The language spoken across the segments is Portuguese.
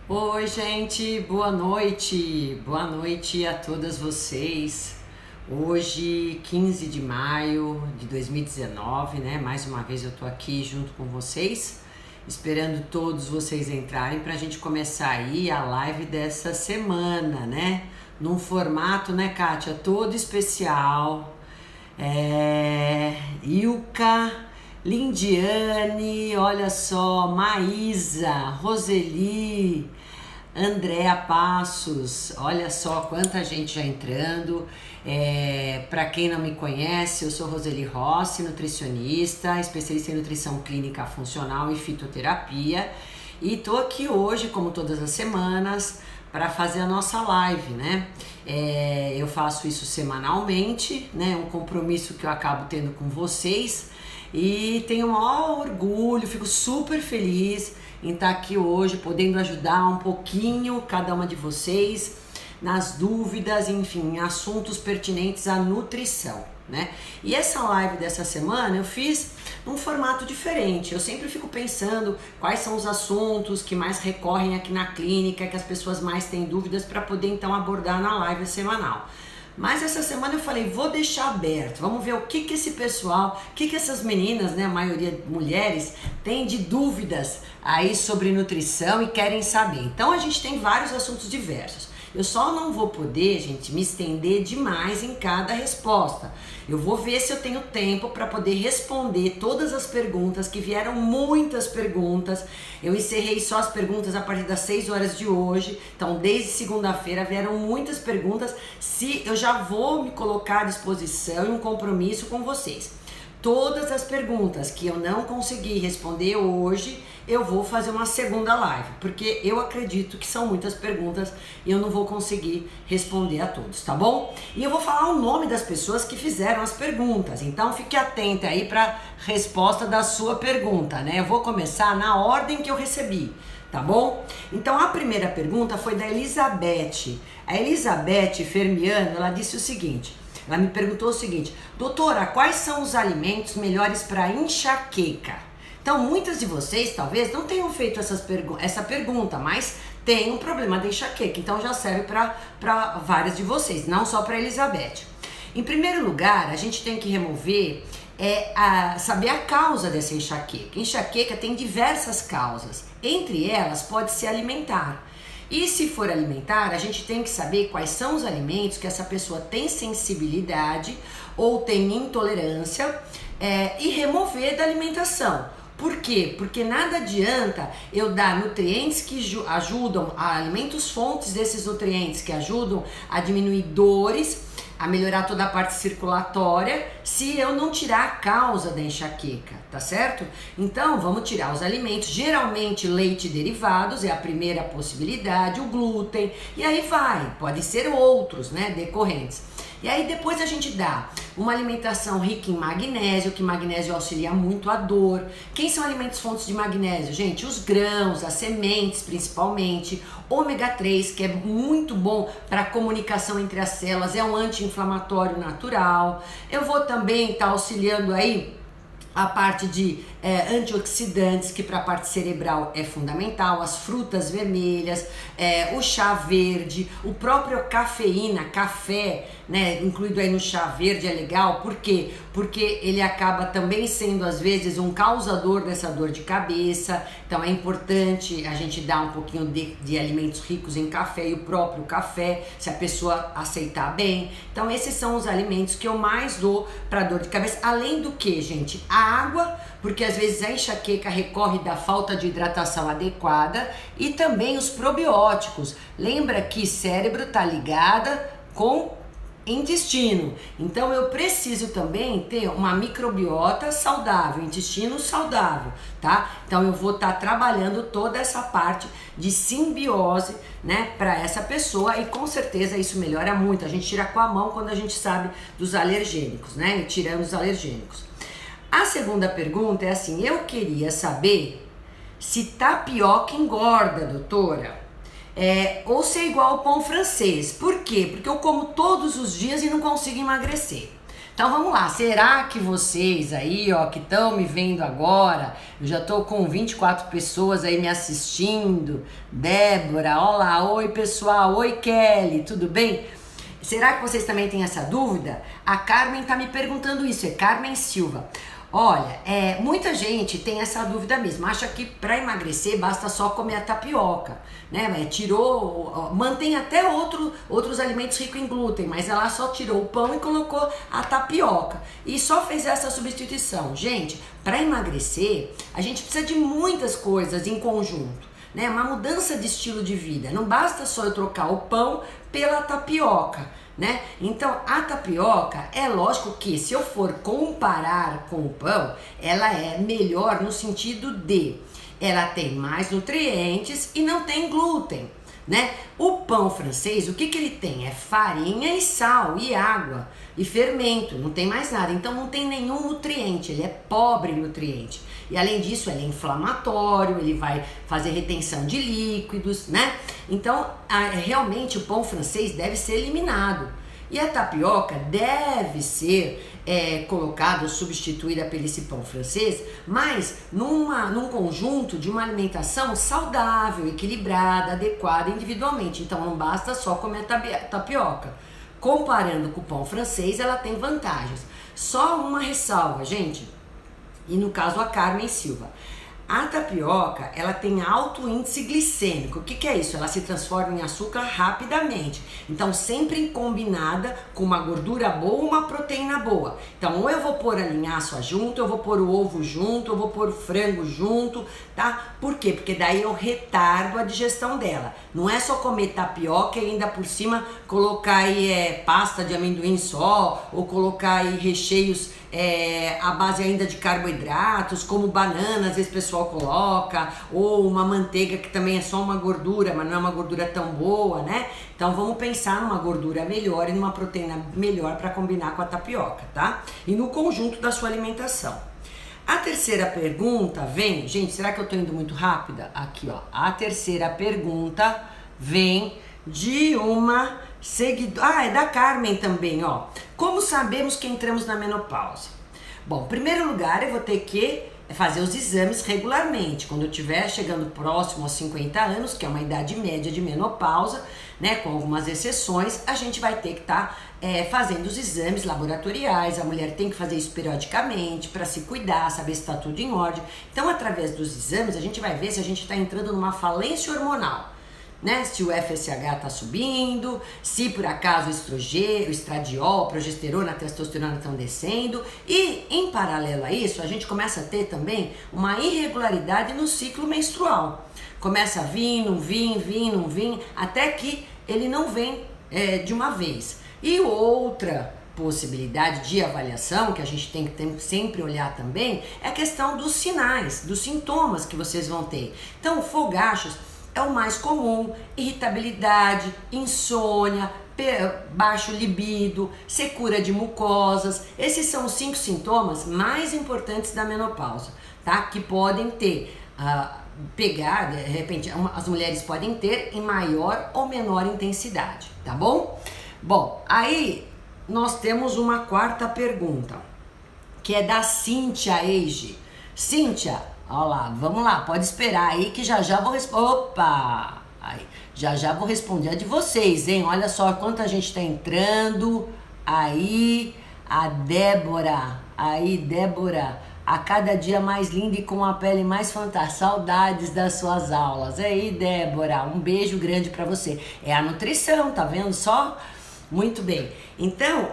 Oi, gente, boa noite a todas vocês. Hoje, 15 de maio de 2019, né? Mais uma vez eu tô aqui junto com vocês, esperando todos vocês entrarem pra gente começar aí a live dessa semana, né? Num formato, né, Kátia, todo especial. Ilka, Lindiane, olha só, Maísa, Roseli, Andréa Passos, olha só quanta gente já entrando. Para quem não me conhece, eu sou Roseli Rossi, nutricionista, especialista em nutrição clínica funcional e fitoterapia, e tô aqui hoje, como todas as semanas, para fazer a nossa live, né? Eu faço isso semanalmente, né? Um compromisso que eu acabo tendo com vocês e tenho o maior orgulho, fico super feliz em estar aqui hoje, podendo ajudar um pouquinho cada uma de vocês nas dúvidas, enfim, assuntos pertinentes à nutrição, né? E essa live dessa semana eu fiz num formato diferente. Eu sempre fico pensando quais são os assuntos que mais recorrem aqui na clínica, que as pessoas mais têm dúvidas, para poder então abordar na live semanal. Mas essa semana eu falei, vou deixar aberto, vamos ver o que esse pessoal, o que essas meninas, né, a maioria mulheres, têm de dúvidas aí sobre nutrição e querem saber. Então a gente tem vários assuntos diversos. Eu só não vou poder, gente, me estender demais em cada resposta. Eu vou ver se eu tenho tempo para poder responder todas as perguntas, que vieram muitas perguntas. Eu encerrei só as perguntas a partir das 6 horas de hoje. Então, desde segunda-feira vieram muitas perguntas. Se eu já vou me colocar à disposição e um compromisso com vocês. Todas as perguntas que eu não consegui responder hoje, eu vou fazer uma segunda live, porque eu acredito que são muitas perguntas e eu não vou conseguir responder a todos, tá bom? E eu vou falar o nome das pessoas que fizeram as perguntas, então fique atenta aí para a resposta da sua pergunta, né? Eu vou começar na ordem que eu recebi, tá bom? Então a primeira pergunta foi da Elizabeth. A Elizabeth Fermiano, ela disse o seguinte: ela me perguntou o seguinte: doutora, quais são os alimentos melhores para enxaqueca? Então, muitas de vocês talvez não tenham feito essa pergunta, mas tem um problema de enxaqueca, então já serve para várias de vocês, não só para Elizabeth. Em primeiro lugar, a gente tem que remover, saber a causa dessa enxaqueca. Enxaqueca tem diversas causas, entre elas pode ser alimentar. E se for alimentar, a gente tem que saber quais são os alimentos que essa pessoa tem sensibilidade ou tem intolerância e remover da alimentação. Por quê? Porque nada adianta eu dar nutrientes que ajudam, alimentos fontes desses nutrientes que ajudam a diminuir dores, a melhorar toda a parte circulatória, se eu não tirar a causa da enxaqueca, tá certo? Então, vamos tirar os alimentos, geralmente leite e derivados é a primeira possibilidade, o glúten, e aí vai, pode ser outros, né, decorrentes. E aí depois a gente dá uma alimentação rica em magnésio, que magnésio auxilia muito a dor. Quem são alimentos fontes de magnésio? Gente, os grãos, as sementes principalmente, ômega 3, que é muito bom para a comunicação entre as células, é um anti-inflamatório natural. Eu vou também estar auxiliando aí a parte de antioxidantes, que para a parte cerebral é fundamental, as frutas vermelhas, o chá verde, o próprio cafeína, café, né, incluído aí no chá verde é legal. Por quê? Porque ele acaba também sendo às vezes um causador dessa dor de cabeça, então é importante a gente dar um pouquinho de alimentos ricos em café, e o próprio café, se a pessoa aceitar bem. Então esses são os alimentos que eu mais dou para dor de cabeça, além do que, gente, a água, porque às vezes a enxaqueca recorre da falta de hidratação adequada, e também os probióticos. Lembra que cérebro tá ligada com intestino, então eu preciso também ter uma microbiota saudável, intestino saudável, tá? Então eu vou estar trabalhando toda essa parte de simbiose, né, para essa pessoa, e com certeza isso melhora muito. A gente tira com a mão quando a gente sabe dos alergênicos, né, e tirando os alergênicos. A segunda pergunta é assim: eu queria saber se tapioca engorda, doutora, ou se é igual ao pão francês. Por quê? Porque eu como todos os dias e não consigo emagrecer. Então vamos lá, será que vocês aí, ó, que estão me vendo agora, eu já tô com 24 pessoas aí me assistindo, Débora, olá, oi pessoal, oi Kelly, tudo bem? Será que vocês também têm essa dúvida? A Carmen tá me perguntando isso, é Carmen Silva. Olha, muita gente tem essa dúvida mesmo, acha que para emagrecer basta só comer a tapioca, né? Mantém até outros alimentos ricos em glúten, mas ela só tirou o pão e colocou a tapioca e só fez essa substituição. Gente, para emagrecer, a gente precisa de muitas coisas em conjunto, né? Uma mudança de estilo de vida, não basta só eu trocar o pão pela tapioca, né? Então a tapioca, é lógico que se eu for comparar com o pão, ela é melhor no sentido de ela tem mais nutrientes e não tem glúten, né? O pão francês, o que ele tem? É farinha e sal e água e fermento, não tem mais nada, então não tem nenhum nutriente, ele é pobre em nutriente. E além disso, ele é inflamatório, ele vai fazer retenção de líquidos, né? Então, realmente o pão francês deve ser eliminado. E a tapioca deve ser colocada ou substituída pelo esse pão francês, mas num conjunto de uma alimentação saudável, equilibrada, adequada individualmente. Então não basta só comer tapioca. Comparando com o pão francês, ela tem vantagens. Só uma ressalva, gente, e no caso a Carmen Silva. A tapioca, ela tem alto índice glicêmico. O que é isso? Ela se transforma em açúcar rapidamente. Então, sempre combinada com uma gordura boa, uma proteína boa. Então, ou eu vou pôr a linhaça junto, eu vou pôr o ovo junto, eu vou pôr o frango junto, tá? Por quê? Porque daí eu retardo a digestão dela. Não é só comer tapioca e ainda por cima colocar aí pasta de amendoim só, ou colocar aí recheios à base ainda de carboidratos, como banana, às vezes o pessoal coloca, ou uma manteiga que também é só uma gordura, mas não é uma gordura tão boa, né? Então vamos pensar numa gordura melhor e numa proteína melhor para combinar com a tapioca, tá? E no conjunto da sua alimentação. A terceira pergunta vem, gente, será que eu tô indo muito rápida? Aqui, ó, a terceira pergunta vem de uma seguidora, é da Carmen também, ó. Como sabemos que entramos na menopausa? Bom, em primeiro lugar, eu vou ter que fazer os exames regularmente. Quando eu estiver chegando próximo aos 50 anos, que é uma idade média de menopausa, né, com algumas exceções, a gente vai ter que estar fazendo os exames laboratoriais. A mulher tem que fazer isso periodicamente para se cuidar, saber se está tudo em ordem. Então, através dos exames, a gente vai ver se a gente está entrando numa falência hormonal, né? Se o FSH está subindo, se por acaso o estrogênio, o estradiol, a progesterona, a testosterona estão descendo. E em paralelo a isso, a gente começa a ter também uma irregularidade no ciclo menstrual. Começa a vir, não vir, até que ele não vem de uma vez. E outra possibilidade de avaliação que a gente tem que sempre olhar também é a questão dos sinais, dos sintomas que vocês vão ter. Então, fogachos é o mais comum, irritabilidade, insônia, baixo libido, secura de mucosas. Esses são os 5 sintomas mais importantes da menopausa, tá? Que podem ter, pegar, de repente, as mulheres podem ter em maior ou menor intensidade, tá bom? Bom, aí nós temos uma quarta pergunta, que é da Cíntia Eige. Cíntia, olha lá, vamos lá, pode esperar aí que já vou responder. Opa! Aí, já vou responder a de vocês, hein? Olha só quanta gente tá entrando. Aí, a Débora. Aí, Débora, a cada dia mais linda e com a pele mais fantástica. Saudades das suas aulas. Aí, Débora, um beijo grande pra você. É a nutrição, tá vendo só? Muito bem. Então,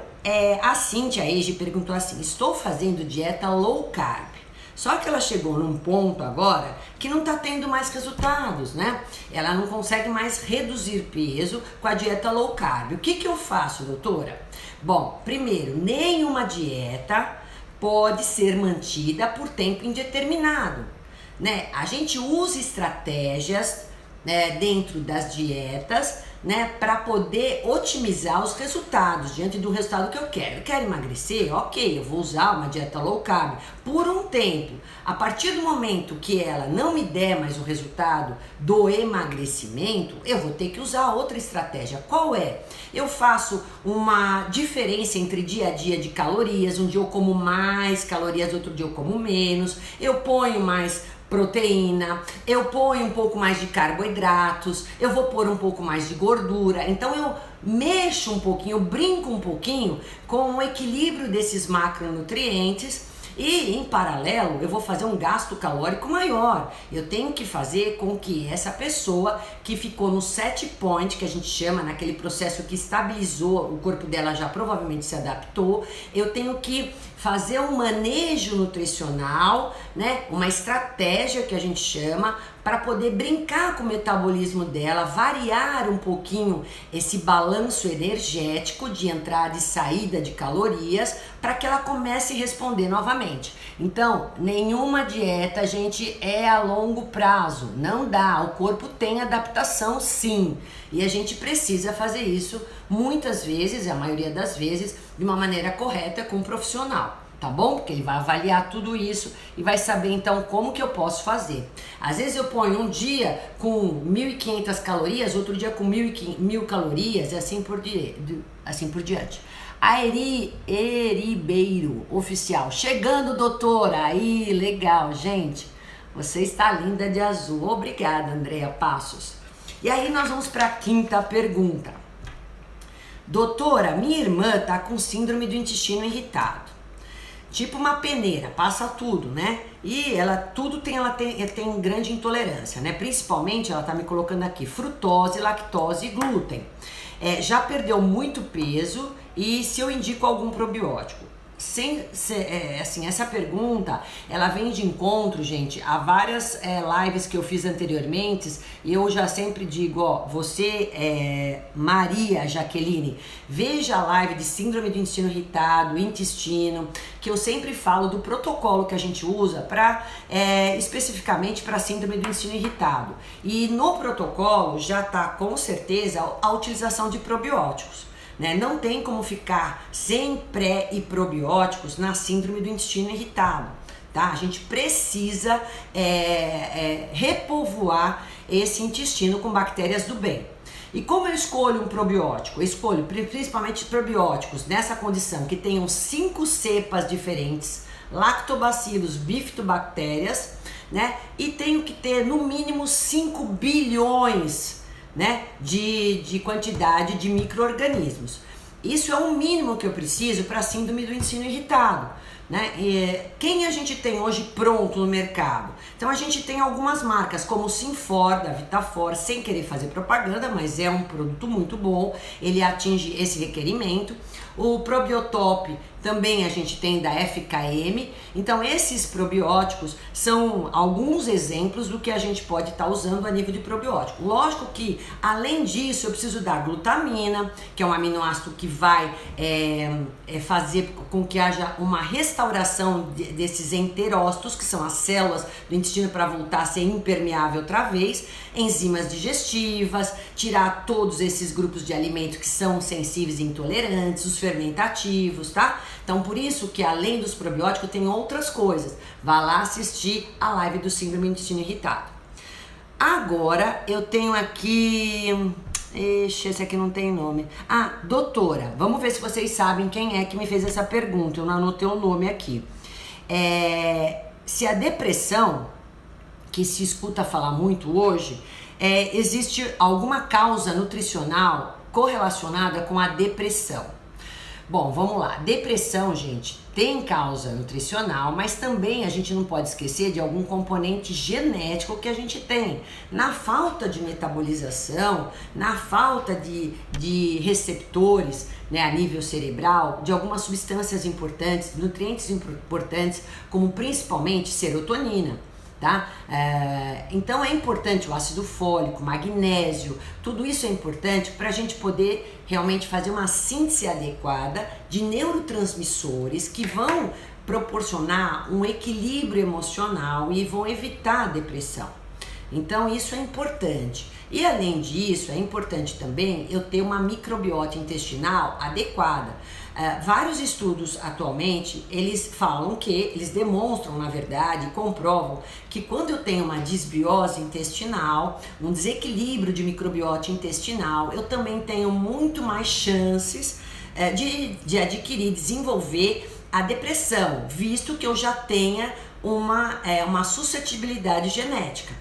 a Cíntia Eige perguntou assim: estou fazendo dieta low carb. Só que ela chegou num ponto agora que não tá tendo mais resultados, né? Ela não consegue mais reduzir peso com a dieta low carb. O que eu faço, doutora? Bom, primeiro, nenhuma dieta pode ser mantida por tempo indeterminado, né? A gente usa estratégias dentro das dietas, né, para poder otimizar os resultados diante do resultado que eu quero. Eu quero emagrecer? Ok, eu vou usar uma dieta low carb por um tempo. A partir do momento que ela não me der mais o resultado do emagrecimento, eu vou ter que usar outra estratégia. Qual é? Eu faço uma diferença entre dia a dia de calorias. Um dia eu como mais calorias, outro dia eu como menos. Eu ponho mais proteína, eu ponho um pouco mais de carboidratos, eu vou pôr um pouco mais de gordura. Então eu mexo um pouquinho, eu brinco um pouquinho com o equilíbrio desses macronutrientes. E em paralelo eu vou fazer um gasto calórico maior. Eu tenho que fazer com que essa pessoa que ficou no set point, que a gente chama, naquele processo que estabilizou, o corpo dela já provavelmente se adaptou, eu tenho que fazer um manejo nutricional, né? Uma estratégia que a gente chama, para poder brincar com o metabolismo dela, variar um pouquinho esse balanço energético de entrada e saída de calorias, para que ela comece a responder novamente. Então, nenhuma dieta, gente, é a longo prazo, não dá, o corpo tem adaptação sim, e a gente precisa fazer isso muitas vezes, a maioria das vezes, de uma maneira correta com um profissional. Tá bom? Porque ele vai avaliar tudo isso e vai saber então como que eu posso fazer. Às vezes eu ponho um dia com 1.500 calorias, outro dia com 1.000 calorias e assim por diante. A Eribeiro Oficial, chegando, doutora, aí, legal, gente, você está linda de azul, obrigada, Andréa Passos. E aí nós vamos para a quinta pergunta. Doutora, minha irmã tá com síndrome do intestino irritado. Tipo uma peneira, passa tudo, né? E ela tem grande intolerância, né? Principalmente, ela tá me colocando aqui, frutose, lactose e glúten. Já perdeu muito peso e se eu indico algum probiótico? Assim, essa pergunta, ela vem de encontro, gente, a várias lives que eu fiz anteriormente, e eu já sempre digo, ó, você, Maria Jaqueline, veja a live de síndrome do intestino irritado, intestino, que eu sempre falo do protocolo que a gente usa especificamente para síndrome do intestino irritado. E no protocolo já tá com certeza a utilização de probióticos. Né? Não tem como ficar sem pré e probióticos na síndrome do intestino irritado, tá? A gente precisa repovoar esse intestino com bactérias do bem. E como eu escolho um probiótico? Eu escolho principalmente probióticos nessa condição que tenham 5 cepas diferentes, lactobacilos, bifidobactérias, né? E tenho que ter no mínimo 5 bilhões, né, de quantidade de micro-organismos. Isso é o mínimo que eu preciso para a síndrome do intestino irritado, né? Quem a gente tem hoje pronto no mercado? Então a gente tem algumas marcas como o Sinfor, da Vitafor, sem querer fazer propaganda, mas é um produto muito bom, ele atinge esse requerimento. O Probiotop também a gente tem da FKM. Então esses probióticos são alguns exemplos do que a gente pode estar usando a nível de probiótico. Lógico que além disso eu preciso da glutamina, que é um aminoácido que vai fazer com que haja uma restauração desses enterócitos, que são as células do intestino, para voltar a ser impermeável outra vez, enzimas digestivas, tirar todos esses grupos de alimentos que são sensíveis e intolerantes, os fermentativos, tá? Então por isso que além dos probióticos tem outras coisas. Vá lá assistir a live do síndrome do intestino irritado. Agora eu tenho aqui... esse aqui não tem nome. Ah, doutora, vamos ver se vocês sabem quem é que me fez essa pergunta. Eu não anotei o nome aqui. Se a depressão, que se escuta falar muito hoje, existe alguma causa nutricional correlacionada com a depressão? Bom, vamos lá. Depressão, gente, tem causa nutricional, mas também a gente não pode esquecer de algum componente genético que a gente tem. Na falta de metabolização, na falta de receptores, né, a nível cerebral, de algumas substâncias importantes, nutrientes importantes, como principalmente serotonina. Tá? Então é importante o ácido fólico, magnésio, tudo isso é importante para a gente poder realmente fazer uma síntese adequada de neurotransmissores que vão proporcionar um equilíbrio emocional e vão evitar a depressão. Então isso é importante. E além disso, é importante também eu ter uma microbiota intestinal adequada. Vários estudos atualmente, eles falam que, eles demonstram na verdade, comprovam que quando eu tenho uma disbiose intestinal, um desequilíbrio de microbiota intestinal, eu também tenho muito mais chances de adquirir, desenvolver a depressão, visto que eu já tenha uma suscetibilidade genética.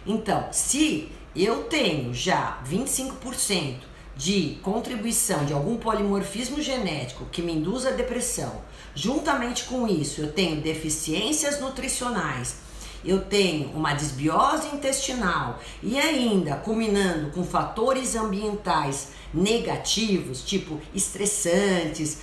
Então, se eu tenho já 25% de contribuição de algum polimorfismo genético que me induz a depressão, juntamente com isso eu tenho deficiências nutricionais, eu tenho uma disbiose intestinal e ainda culminando com fatores ambientais negativos, tipo estressantes,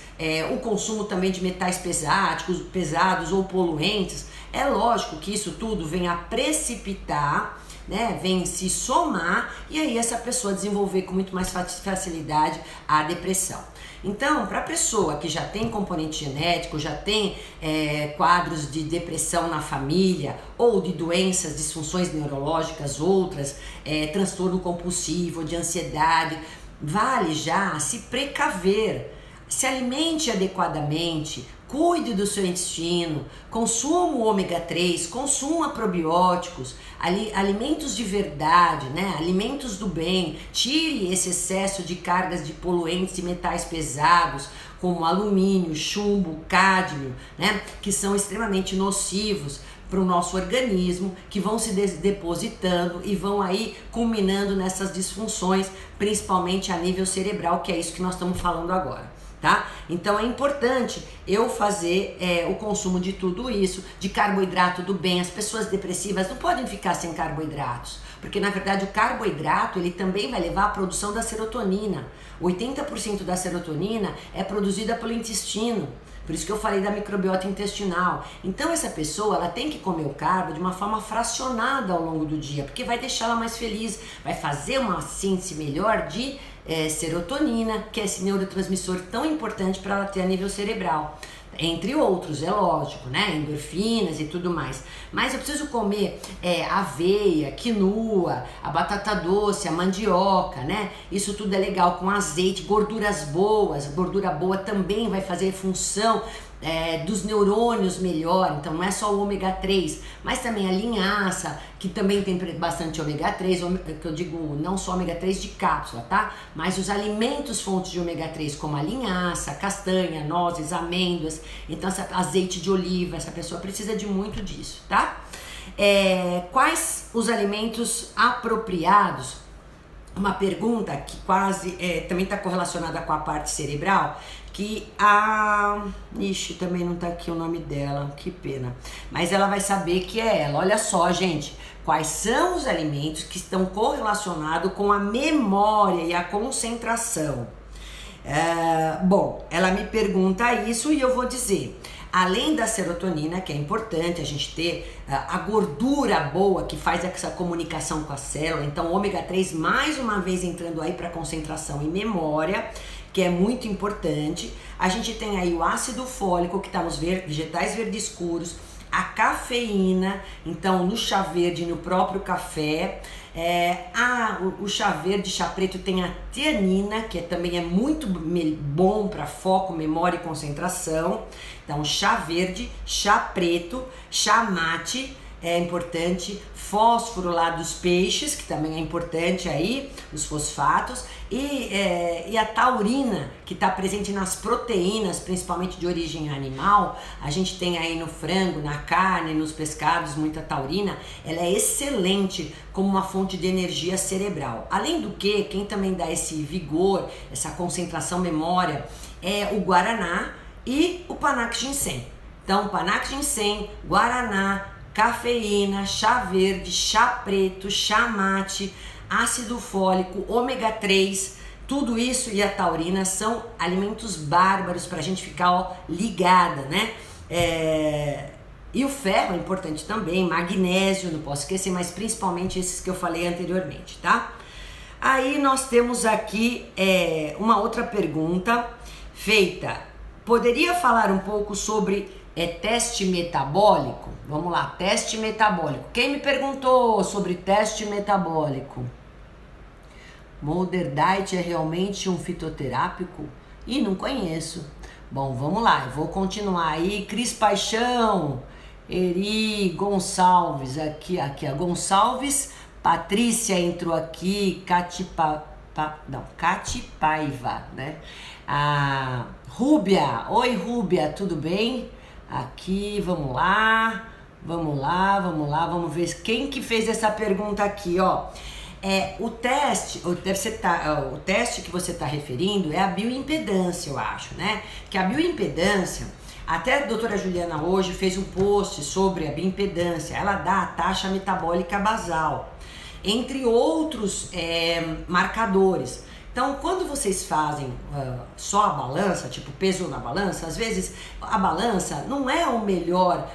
o consumo também de metais pesados ou poluentes, é lógico que isso tudo vem a precipitar, né, vem se somar e aí essa pessoa desenvolver com muito mais facilidade a depressão. Então, para a pessoa que já tem componente genético, já tem quadros de depressão na família ou de doenças, disfunções neurológicas, outras, transtorno compulsivo, de ansiedade, vale já se precaver, se alimente adequadamente, cuide do seu intestino, consuma o ômega 3, consuma probióticos, alimentos de verdade, né? Alimentos do bem, tire esse excesso de cargas de poluentes e metais pesados, como alumínio, chumbo, cádmio, né? Que são extremamente nocivos para o nosso organismo, que vão se depositando e vão aí culminando nessas disfunções, principalmente a nível cerebral, que é isso que nós estamos falando agora. Tá? Então é importante eu fazer o consumo de tudo isso, de carboidrato do bem. As pessoas depressivas não podem ficar sem carboidratos, porque na verdade o carboidrato ele também vai levar à produção da serotonina. 80% da serotonina é produzida pelo intestino. Por isso que eu falei da microbiota intestinal. Então essa pessoa ela tem que comer o carbo de uma forma fracionada ao longo do dia, porque vai deixá-la mais feliz, vai fazer uma síntese melhor de serotonina, que é esse neurotransmissor tão importante para ela ter a nível cerebral. Entre outros, é lógico, né? Endorfinas e tudo mais. Mas eu preciso comer aveia, quinoa, a batata doce, a mandioca, né? Isso tudo é legal com azeite, gorduras boas. A gordura boa também vai fazer função dos neurônios melhor, então não é só o ômega 3, mas também a linhaça, que também tem bastante ômega 3, que eu digo não só ômega 3 de cápsula, tá? Mas os alimentos fontes de ômega 3, como a linhaça, castanha, nozes, amêndoas, então azeite de oliva, essa pessoa precisa de muito disso, tá? Quais os alimentos apropriados? Uma pergunta que quase também está correlacionada com a parte cerebral, que também não tá aqui o nome dela, que pena, mas ela vai saber que é ela. Olha só, gente, quais são os alimentos que estão correlacionados com a memória e a concentração? Bom, ela me pergunta isso e eu vou dizer, além da serotonina, que é importante a gente ter a gordura boa que faz essa comunicação com a célula, então ômega 3 mais uma vez entrando aí para concentração e memória, que é muito importante. A gente tem aí o ácido fólico que está nos vegetais verdes escuros, a cafeína, então no chá verde e no próprio café. O chá verde, chá preto tem a tianina, que também é muito bom para foco, memória e concentração. Então chá verde, chá preto, chá mate é importante, fósforo lá dos peixes, que também é importante aí, os fosfatos, e a taurina, que está presente nas proteínas, principalmente de origem animal. A gente tem aí no frango, na carne, nos pescados, muita taurina. Ela é excelente como uma fonte de energia cerebral. Além do que, quem também dá esse vigor, essa concentração, memória, é o guaraná e o panax ginseng. Então, panax ginseng, guaraná, cafeína, chá verde, chá preto, chá mate, ácido fólico, ômega 3, tudo isso e a taurina são alimentos bárbaros para a gente ficar ligada, né? E o ferro é importante também, magnésio, não posso esquecer, mas principalmente esses que eu falei anteriormente, tá? Aí nós temos aqui uma outra pergunta feita. Poderia falar um pouco sobre É teste metabólico? Vamos lá, teste metabólico. Quem me perguntou sobre teste metabólico? Molder Diet é realmente um fitoterápico? Ih, não conheço. Bom, vamos lá, eu vou continuar aí. Cris Paixão, Eri Gonçalves, aqui, a Gonçalves, Patrícia entrou aqui, Cati Paiva, né? A Rúbia, oi Rúbia, tudo bem? Aqui, vamos lá, vamos ver quem que fez essa pergunta aqui, ó. O teste que você está referindo é a bioimpedância, eu acho, né? Que a bioimpedância, até a doutora Juliana hoje fez um post sobre a bioimpedância, ela dá a taxa metabólica basal, entre outros marcadores. Então, quando vocês fazem só a balança, tipo peso na balança, às vezes a balança não é o melhor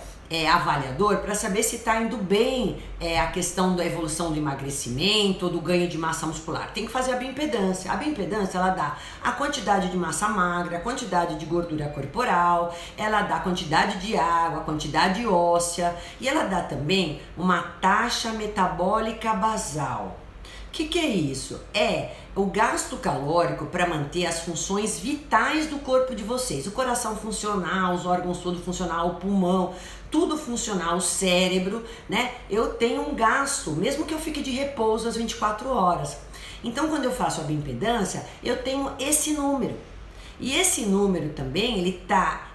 avaliador para saber se está indo bem a questão da evolução do emagrecimento ou do ganho de massa muscular. Tem que fazer a bioimpedância. A bioimpedância, ela dá a quantidade de massa magra, a quantidade de gordura corporal, ela dá a quantidade de água, a quantidade óssea e ela dá também uma taxa metabólica basal. O que é isso? É o gasto calórico para manter as funções vitais do corpo de vocês. O coração funcionar, os órgãos todos funcionar, o pulmão, tudo funcionar, o cérebro, né? Eu tenho um gasto, mesmo que eu fique de repouso às 24 horas. Então, quando eu faço a bioimpedância, eu tenho esse número. E esse número também, ele está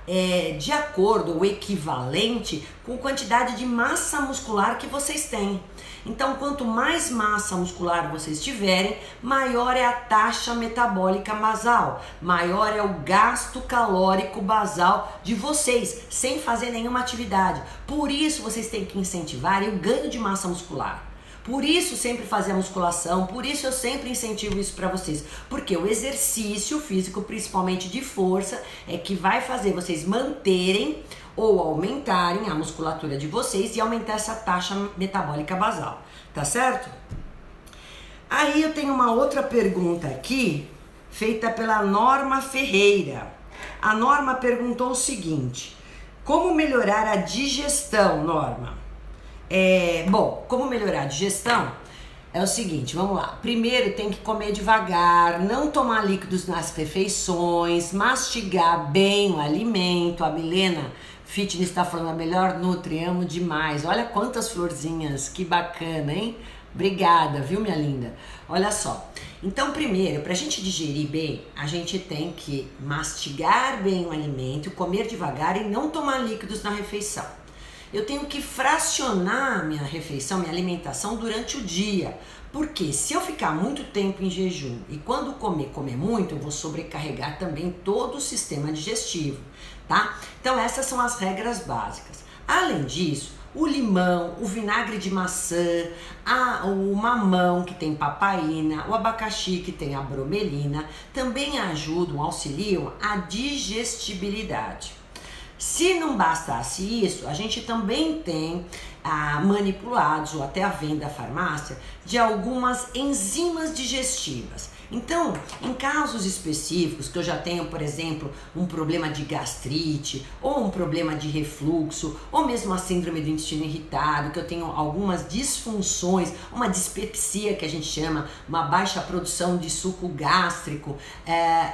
de acordo ou equivalente com a quantidade de massa muscular que vocês têm. Então, quanto mais massa muscular vocês tiverem, maior é a taxa metabólica basal, maior é o gasto calórico basal de vocês, sem fazer nenhuma atividade. Por isso, vocês têm que incentivar o ganho de massa muscular. Por isso sempre fazer a musculação, por isso eu sempre incentivo isso para vocês, porque o exercício físico, principalmente de força, é que vai fazer vocês manterem ou aumentarem a musculatura de vocês e aumentar essa taxa metabólica basal, tá certo? Aí eu tenho uma outra pergunta aqui, feita pela Norma Ferreira. A Norma perguntou o seguinte: como melhorar a digestão, Norma? Bom, como melhorar a digestão? É o seguinte, vamos lá. Primeiro tem que comer devagar, não tomar líquidos nas refeições, mastigar bem o alimento. A Milena Fitness está falando a melhor nutri, amo demais. Olha quantas florzinhas, que bacana, hein? Obrigada, viu, minha linda? Olha só. Então, primeiro, para a gente digerir bem, a gente tem que mastigar bem o alimento, comer devagar e não tomar líquidos na refeição. Eu tenho que fracionar minha refeição, minha alimentação durante o dia. Porque se eu ficar muito tempo em jejum e quando comer muito, eu vou sobrecarregar também todo o sistema digestivo, tá? Então essas são as regras básicas. Além disso, o limão, o vinagre de maçã, o mamão que tem papaina, o abacaxi que tem a bromelina, também ajudam, auxiliam a digestibilidade. Se não bastasse isso, a gente também tem manipulados ou até a venda da farmácia de algumas enzimas digestivas. Então, em casos específicos, que eu já tenho, por exemplo, um problema de gastrite, ou um problema de refluxo, ou mesmo a síndrome do intestino irritado, que eu tenho algumas disfunções, uma dispepsia que a gente chama, uma baixa produção de suco gástrico,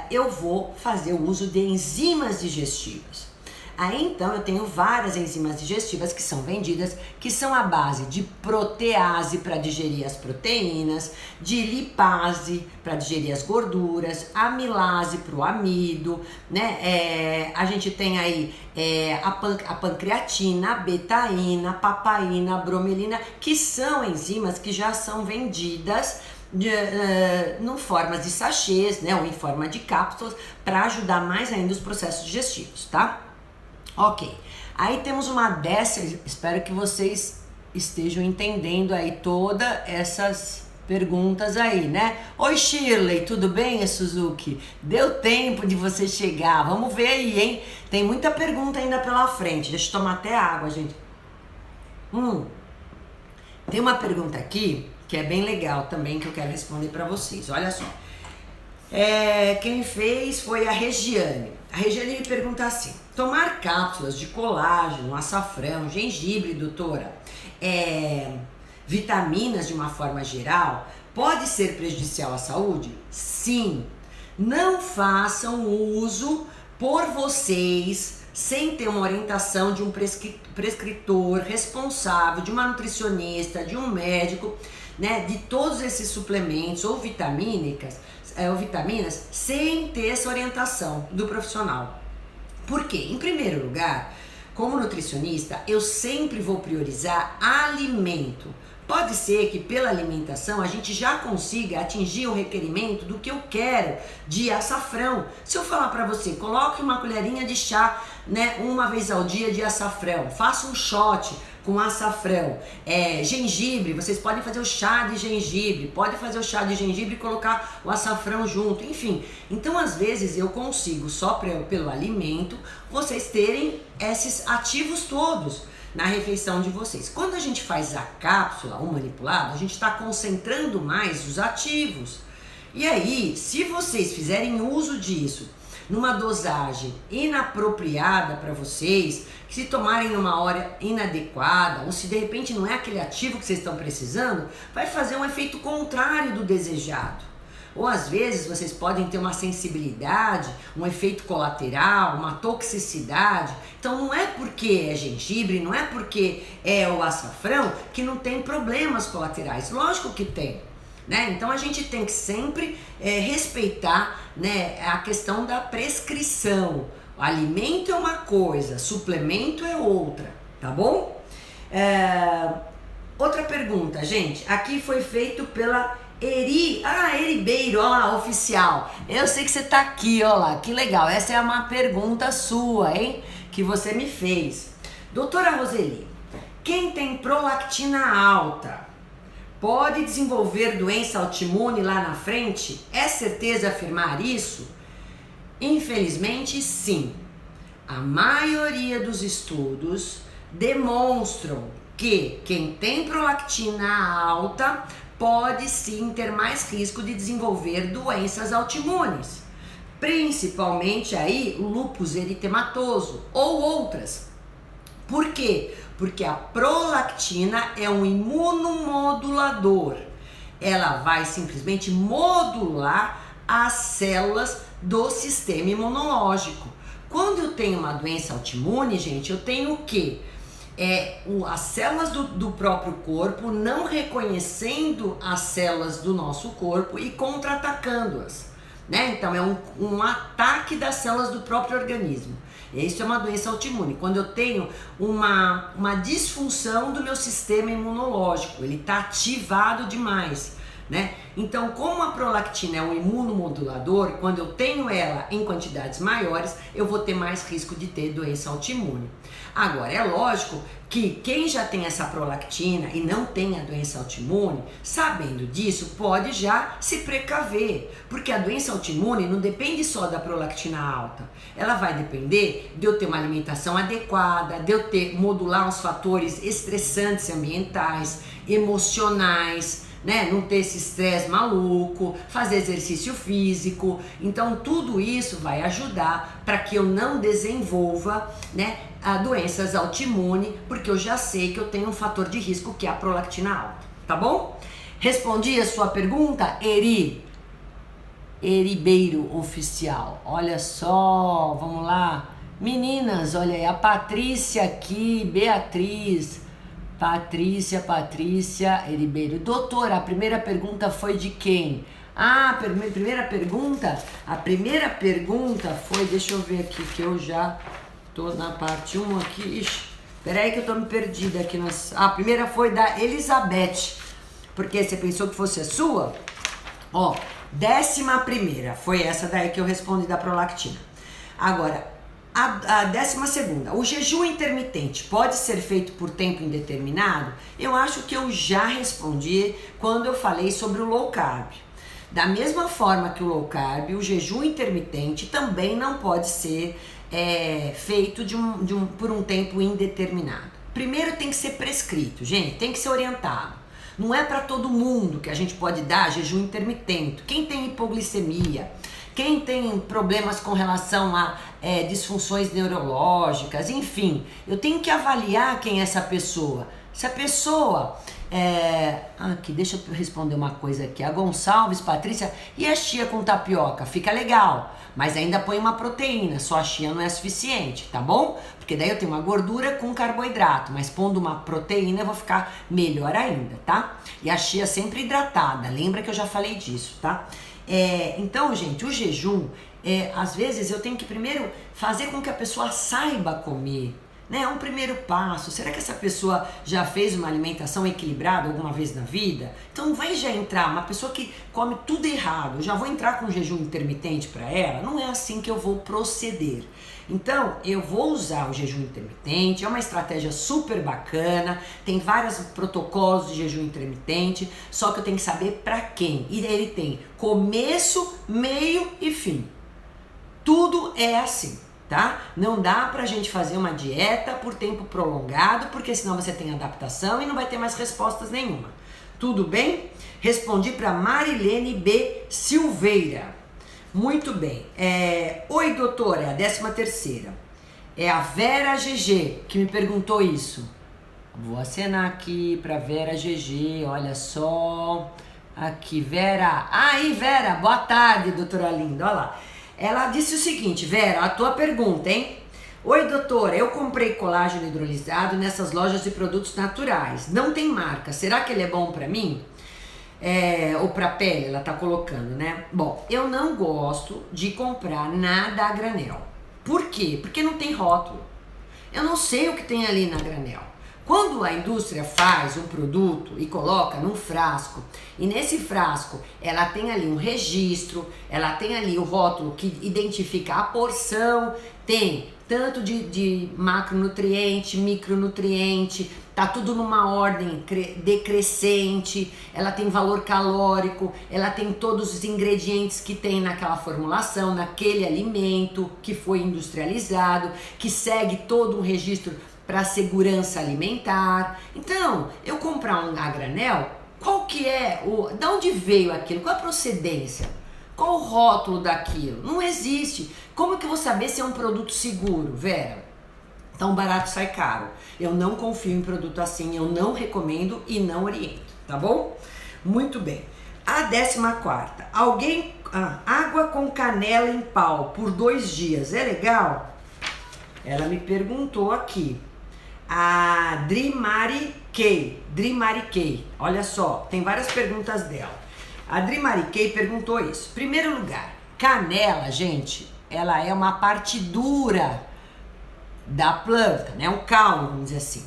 eu vou fazer o uso de enzimas digestivas. Aí então eu tenho várias enzimas digestivas que são vendidas, que são a base de protease para digerir as proteínas, de lipase para digerir as gorduras, amilase para o amido, né? A gente tem aí a pancreatina, a betaína, a papaina, a bromelina, que são enzimas que já são vendidas em formas de sachês, né? Ou em forma de cápsulas, para ajudar mais ainda os processos digestivos, tá? Ok, aí temos uma dessas, espero que vocês estejam entendendo aí todas essas perguntas aí, né? Oi Shirley, tudo bem, Suzuki? Deu tempo de você chegar, vamos ver aí, hein? Tem muita pergunta ainda pela frente, deixa eu tomar até água, gente. Tem uma pergunta aqui que é bem legal também, que eu quero responder para vocês, olha só. Quem fez foi a Regiane. A Regiane me pergunta assim: tomar cápsulas de colágeno, açafrão, gengibre, doutora, vitaminas de uma forma geral, pode ser prejudicial à saúde? Sim. Não façam uso por vocês sem ter uma orientação de um prescritor responsável, de uma nutricionista, de um médico, né, de todos esses suplementos ou vitaminas, sem ter essa orientação do profissional. Por quê? Em primeiro lugar, como nutricionista, eu sempre vou priorizar alimento. Pode ser que pela alimentação a gente já consiga atingir o requerimento do que eu quero de açafrão. Se eu falar para você, coloque uma colherinha de chá, né, uma vez ao dia de açafrão, faça um shot com açafrão, gengibre, vocês podem fazer o chá de gengibre, e colocar o açafrão junto, enfim. Então às vezes eu consigo só pelo alimento vocês terem esses ativos todos na refeição de vocês. Quando a gente faz a cápsula, o manipulado, a gente está concentrando mais os ativos. E aí, se vocês fizerem uso disso numa dosagem inapropriada para vocês, se tomarem numa hora inadequada, ou se de repente não é aquele ativo que vocês estão precisando, vai fazer um efeito contrário do desejado. Ou às vezes vocês podem ter uma sensibilidade, um efeito colateral, uma toxicidade. Então não é porque é gengibre, não é porque é o açafrão que não tem problemas colaterais. Lógico que tem, né? Então a gente tem que sempre respeitar, né, a questão da prescrição. O alimento é uma coisa, suplemento é outra, tá bom? Outra pergunta, gente. Aqui foi feito pela Eribeiro, ó lá, oficial. Eu sei que você tá aqui, ó lá, que legal. Essa é uma pergunta sua, hein? Que você me fez. Doutora Roseli, quem tem prolactina alta pode desenvolver doença autoimune lá na frente? É certeza afirmar isso? Infelizmente, sim. A maioria dos estudos demonstram que quem tem prolactina alta pode sim ter mais risco de desenvolver doenças autoimunes, principalmente aí o lúpus eritematoso ou outras. Por quê? Porque a prolactina é um imunomodulador. Ela vai simplesmente modular as células do sistema imunológico. Quando eu tenho uma doença autoimune, gente, eu tenho o quê? As células do próprio corpo não reconhecendo as células do nosso corpo e contra-atacando-as, né? Então é um ataque das células do próprio organismo. Isso é uma doença autoimune, quando eu tenho uma disfunção do meu sistema imunológico, ele está ativado demais, né? Então, como a prolactina é um imunomodulador, quando eu tenho ela em quantidades maiores, eu vou ter mais risco de ter doença autoimune. Agora, é lógico que quem já tem essa prolactina e não tem a doença autoimune, sabendo disso, pode já se precaver, porque a doença autoimune não depende só da prolactina alta, ela vai depender de eu ter uma alimentação adequada, de eu modular os fatores estressantes ambientais, emocionais, né? Não ter esse estresse maluco, fazer exercício físico. Então tudo isso vai ajudar para que eu não desenvolva, né, doenças autoimunes, porque eu já sei que eu tenho um fator de risco que é a prolactina alta, tá bom? Respondi a sua pergunta, Eribeiro oficial. Olha só, vamos lá. Meninas, olha aí, a Patrícia aqui, Beatriz, Patrícia Eribeiro. Doutora, a primeira pergunta foi de quem? A primeira pergunta foi, deixa eu ver aqui que eu já tô na parte 1 aqui. Ixi, peraí que eu tô me perdida aqui. A primeira foi da Elizabeth, porque você pensou que fosse a sua? Ó, 11ª foi essa daí que eu respondi da prolactina. Agora, a 12ª, o jejum intermitente pode ser feito por tempo indeterminado? Eu acho que eu já respondi quando eu falei sobre o low carb. Da mesma forma que o low carb, o jejum intermitente também não pode ser feito por um tempo indeterminado. Primeiro tem que ser prescrito, gente, tem que ser orientado. Não é para todo mundo que a gente pode dar jejum intermitente. Quem tem hipoglicemia, quem tem problemas com relação a disfunções neurológicas, enfim, eu tenho que avaliar quem é essa pessoa. Se a pessoa... aqui, deixa eu responder uma coisa aqui. A Gonçalves, Patrícia, e a chia com tapioca? Fica legal, mas ainda põe uma proteína, só a chia não é suficiente, tá bom? Porque daí eu tenho uma gordura com carboidrato, mas pondo uma proteína eu vou ficar melhor ainda, tá? E a chia sempre hidratada, lembra que eu já falei disso, tá? Então, gente, o jejum, às vezes eu tenho que primeiro fazer com que a pessoa saiba comer, né? É um primeiro passo. Será que essa pessoa já fez uma alimentação equilibrada alguma vez na vida? Então não vai já entrar uma pessoa que come tudo errado, eu já vou entrar com jejum intermitente para ela? Não é assim que eu vou proceder. Então eu vou usar o jejum intermitente, é uma estratégia super bacana, tem vários protocolos de jejum intermitente, só que eu tenho que saber para quem. E ele tem começo, meio e fim. Tudo é assim. Tá? Não dá pra gente fazer uma dieta por tempo prolongado, porque senão você tem adaptação e não vai ter mais respostas nenhuma. Tudo bem? Respondi para Marilene B. Silveira. Muito bem. Oi, doutora, é a 13ª. É a Vera GG que me perguntou isso. Vou acenar aqui pra Vera GG, olha só. Aqui, Vera. Aí, Vera, boa tarde, doutora linda, olha lá. Ela disse o seguinte, Vera, a tua pergunta, hein? Oi, doutora, eu comprei colágeno hidrolisado nessas lojas de produtos naturais. Não tem marca. Será que ele é bom pra mim? Ou pra pele, ela tá colocando, né? Bom, eu não gosto de comprar nada a granel. Por quê? Porque não tem rótulo. Eu não sei o que tem ali na granel. Quando a indústria faz um produto e coloca num frasco, e nesse frasco ela tem ali um registro, ela tem ali o rótulo que identifica a porção, tem tanto de macronutriente, micronutriente, tá tudo numa ordem decrescente, ela tem valor calórico, ela tem todos os ingredientes que tem naquela formulação, naquele alimento que foi industrializado, que segue todo um registro para segurança alimentar. Então, eu comprar um a granel, qual que é da onde veio aquilo? Qual a procedência? Qual o rótulo daquilo? Não existe. Como que eu vou saber se é um produto seguro, Vera? Tão barato sai caro. Eu não confio em produto assim, eu não recomendo e não oriento, tá bom? Muito bem. A 14ª. Água com canela em pau por 2 dias, é legal? Ela me perguntou aqui. A Drimari Kay, olha só, tem várias perguntas dela. A Drimari Kay perguntou isso. Primeiro lugar, canela, gente, ela é uma parte dura da planta, né? Um caule, vamos dizer assim.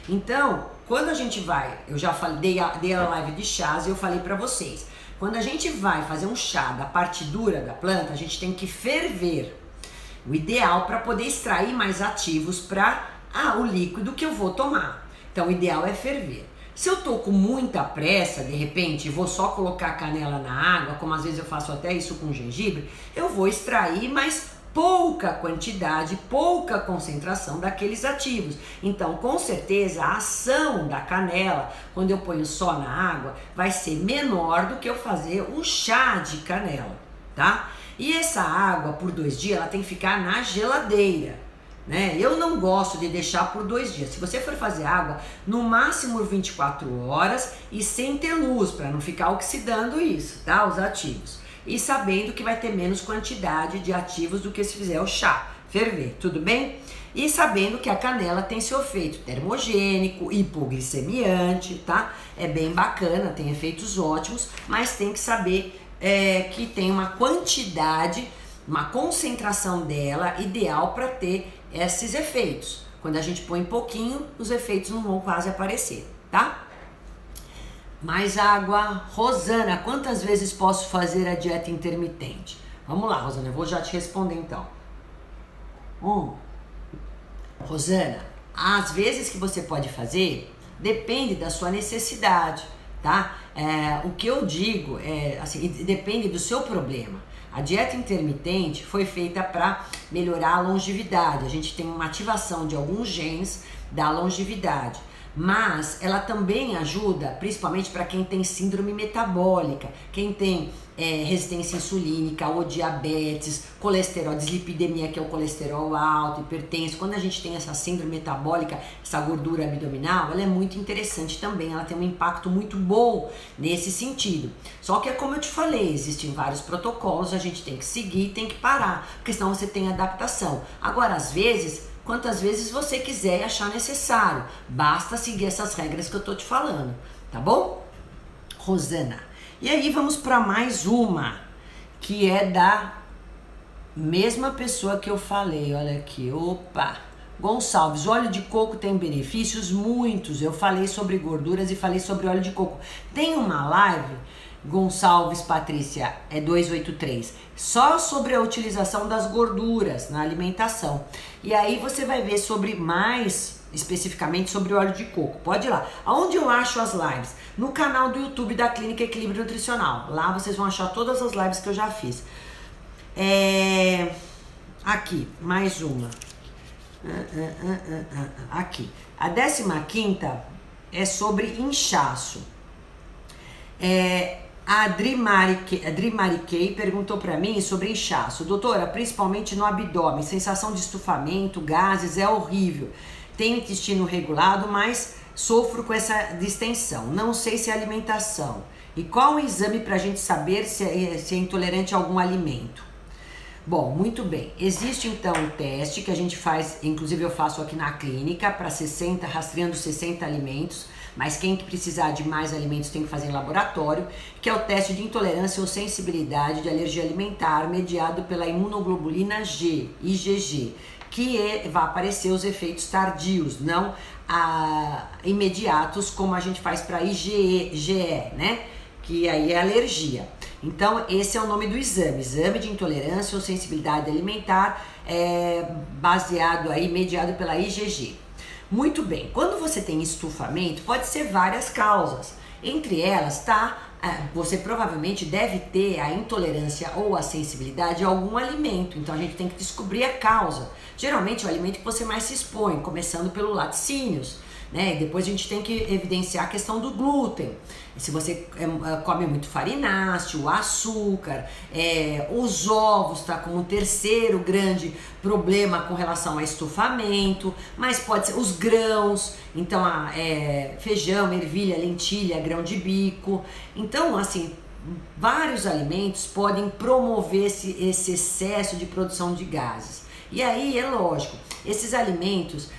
Então, quando a gente vai, eu já falei, dei a live de chás e eu falei pra vocês, quando a gente vai fazer um chá da parte dura da planta, a gente tem que ferver. O ideal para poder extrair mais ativos para o líquido que eu vou tomar. Então o ideal é ferver. Se eu tô com muita pressa, de repente, vou só colocar a canela na água, como às vezes eu faço até isso com gengibre, eu vou extrair mais pouca quantidade, pouca concentração daqueles ativos. Então, com certeza, a ação da canela, quando eu ponho só na água, vai ser menor do que eu fazer um chá de canela, tá? E essa água, por 2 dias, ela tem que ficar na geladeira, né? Eu não gosto de deixar por 2 dias. Se você for fazer água, no máximo 24 horas e sem ter luz, para não ficar oxidando isso, tá? Os ativos. E sabendo que vai ter menos quantidade de ativos do que se fizer o chá, ferver, tudo bem? E sabendo que a canela tem seu efeito termogênico, hipoglicemiante, tá? É bem bacana, tem efeitos ótimos, mas tem que saber que tem uma quantidade, uma concentração dela ideal para ter esses efeitos. Quando a gente põe pouquinho, os efeitos não vão quase aparecer, tá? Mais água. Rosana, quantas vezes posso fazer a dieta intermitente? Vamos lá, Rosana, eu vou já te responder então. Rosana, as vezes que você pode fazer depende da sua necessidade, tá? O que eu digo assim, depende do seu problema. A dieta intermitente foi feita para melhorar a longevidade. A gente tem uma ativação de alguns genes da longevidade. mas ela também ajuda, principalmente para quem tem síndrome metabólica, quem tem resistência insulínica ou diabetes, colesterol, dislipidemia, que é o colesterol alto, hipertenso. Quando a gente tem essa síndrome metabólica, essa gordura abdominal, ela é muito interessante também, ela tem um impacto muito bom nesse sentido. Só que é como eu te falei, existem vários protocolos, a gente tem que seguir, tem que parar, porque senão você tem adaptação. Agora, às vezes, quantas vezes você quiser e achar necessário, basta seguir essas regras que eu tô te falando, tá bom? Rosana. E aí vamos para mais uma, que é da mesma pessoa que eu falei, olha aqui, opa, Gonçalves, o óleo de coco tem benefícios? Muitos, eu falei sobre gorduras e falei sobre óleo de coco. Tem uma live, Gonçalves Patrícia, é 283, só sobre a utilização das gorduras na alimentação. E aí você vai ver sobre mais especificamente sobre o óleo de coco. Pode ir lá. Aonde eu acho as lives? No canal do YouTube da Clínica Equilíbrio Nutricional. Lá vocês vão achar todas as lives que eu já fiz. Aqui, mais uma. Aqui. A 15ª é sobre inchaço. A Adri Mariquei perguntou para mim sobre inchaço. Doutora, principalmente no abdômen, sensação de estufamento, gases, é horrível. Tenho intestino regulado, mas sofro com essa distensão. Não sei se é alimentação. E qual o exame para a gente saber se é intolerante a algum alimento? Bom, muito bem. Existe então um teste que a gente faz, inclusive eu faço aqui na clínica, para rastreando 60 alimentos, mas quem precisar de mais alimentos tem que fazer em laboratório, que é o teste de intolerância ou sensibilidade de alergia alimentar mediado pela imunoglobulina G, IgG, que vai aparecer os efeitos tardios, não imediatos, como a gente faz para IgE, né? Que aí é alergia. Então, esse é o nome do exame, exame de intolerância ou sensibilidade alimentar, baseado aí, mediado pela IgG. Muito bem, quando você tem estufamento, pode ser várias causas. Entre elas, você provavelmente deve ter a intolerância ou a sensibilidade a algum alimento, então a gente tem que descobrir a causa. Geralmente é o alimento que você mais se expõe, começando pelo laticínios, né? E depois a gente tem que evidenciar a questão do glúten. Se você come muito farináceo, o açúcar, os ovos, tá como um terceiro grande problema com relação a estufamento, mas pode ser os grãos, então feijão, ervilha, lentilha, grão de bico. Então, assim, vários alimentos podem promover esse excesso de produção de gases. E aí é lógico, esses alimentos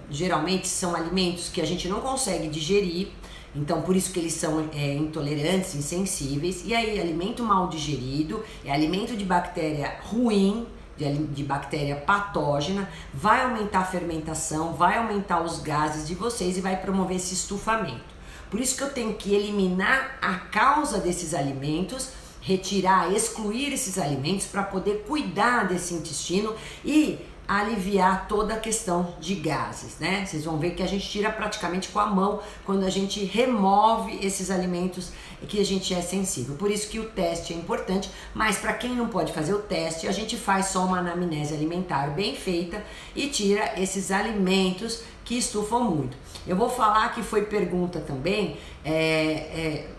geralmente são alimentos que a gente não consegue digerir, então por isso que eles são intolerantes, insensíveis. E aí alimento mal digerido é alimento de bactéria ruim, de bactéria patógena, vai aumentar a fermentação, vai aumentar os gases de vocês e vai promover esse estufamento. Por isso que eu tenho que eliminar a causa desses alimentos, retirar, excluir esses alimentos para poder cuidar desse intestino e aliviar toda a questão de gases, né? Vocês vão ver que a gente tira praticamente com a mão quando a gente remove esses alimentos que a gente é sensível. Por isso que o teste é importante, mas para quem não pode fazer o teste, a gente faz só uma anamnese alimentar bem feita e tira esses alimentos que estufam muito. Eu vou falar que foi pergunta também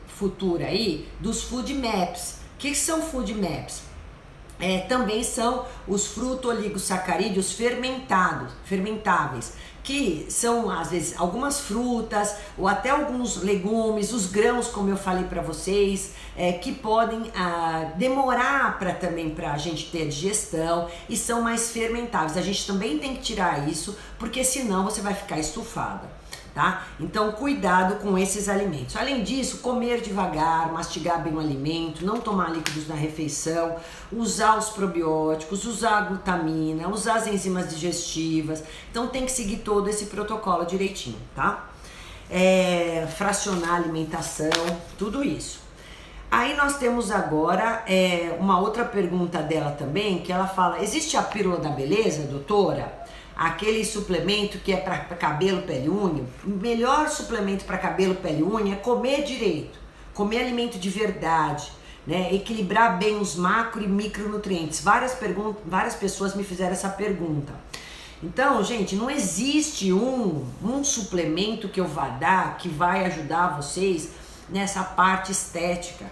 futura aí dos food maps. O que são food maps? Também são os fruto-oligosacarídeos fermentáveis, que são às vezes algumas frutas ou até alguns legumes, os grãos, como eu falei para vocês, que podem demorar para a gente ter digestão e são mais fermentáveis. A gente também tem que tirar isso, porque senão você vai ficar estufada. Tá? Então, cuidado com esses alimentos. Além disso, comer devagar, mastigar bem o alimento, não tomar líquidos na refeição, usar os probióticos, usar a glutamina, usar as enzimas digestivas. Então, tem que seguir todo esse protocolo direitinho, tá? Fracionar a alimentação, tudo isso. Aí nós temos agora uma outra pergunta dela também, que ela fala: existe a pílula da beleza, doutora? Aquele suplemento que é para cabelo, pele e unha. O melhor suplemento para cabelo, pele e unha é comer direito, comer alimento de verdade, né? Equilibrar bem os macro e micronutrientes. Várias pessoas me fizeram essa pergunta. Então, gente, não existe um suplemento que eu vá dar que vai ajudar vocês nessa parte estética.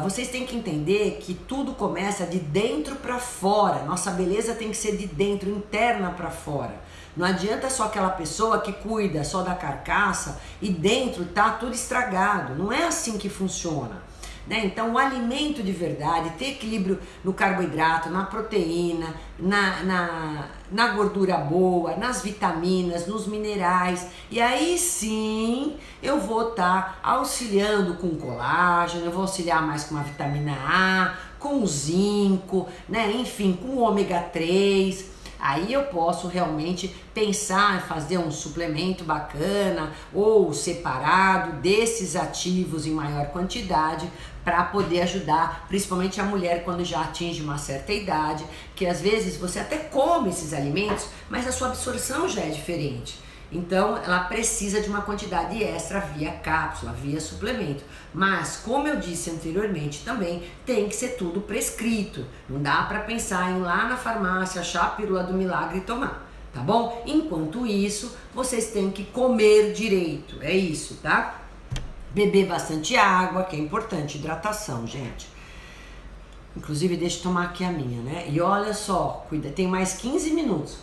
Vocês têm que entender que tudo começa de dentro para fora. Nossa beleza tem que ser de dentro, interna para fora. Não adianta só aquela pessoa que cuida só da carcaça e dentro tá tudo estragado. Não é assim que funciona. Né? Então, o alimento de verdade, ter equilíbrio no carboidrato, na proteína, na gordura boa, nas vitaminas, nos minerais. E aí sim eu vou estar auxiliando com colágeno, eu vou auxiliar mais com a vitamina A, com zinco, né? Enfim, com o ômega 3. Aí eu posso realmente pensar em fazer um suplemento bacana ou separado desses ativos em maior quantidade para poder ajudar, principalmente a mulher quando já atinge uma certa idade, que às vezes você até come esses alimentos, mas a sua absorção já é diferente. Então ela precisa de uma quantidade extra via cápsula, via suplemento. Mas como eu disse anteriormente também, tem que ser tudo prescrito. Não dá para pensar em ir lá na farmácia, achar a pílula do milagre e tomar, tá bom? Enquanto isso, vocês têm que comer direito, é isso, tá? Beber bastante água, que é importante, hidratação, gente. Inclusive, deixa eu tomar aqui a minha, né? E olha só, cuida, tem mais 15 minutos.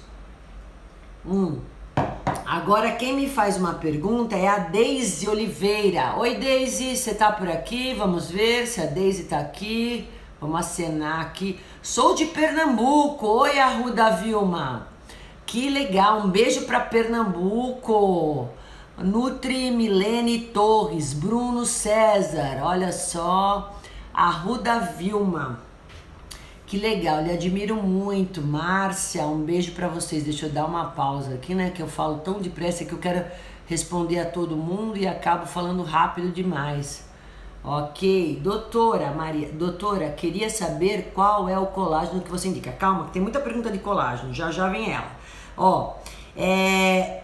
Agora quem me faz uma pergunta é a Deise Oliveira. Oi Deise, você tá por aqui? Vamos ver se a Deise tá aqui. Vamos acenar aqui. Sou de Pernambuco. Oi Arruda Vilma. Que legal, um beijo pra Pernambuco. Nutri Milene Torres, Bruno César, olha só. Arruda Vilma. Que legal, lhe admiro muito. Márcia, um beijo pra vocês. Deixa eu dar uma pausa aqui, né? Que eu falo tão depressa que eu quero responder a todo mundo e acabo falando rápido demais. Ok, doutora Maria, doutora, queria saber qual é o colágeno que você indica. Calma, que tem muita pergunta de colágeno, já vem ela.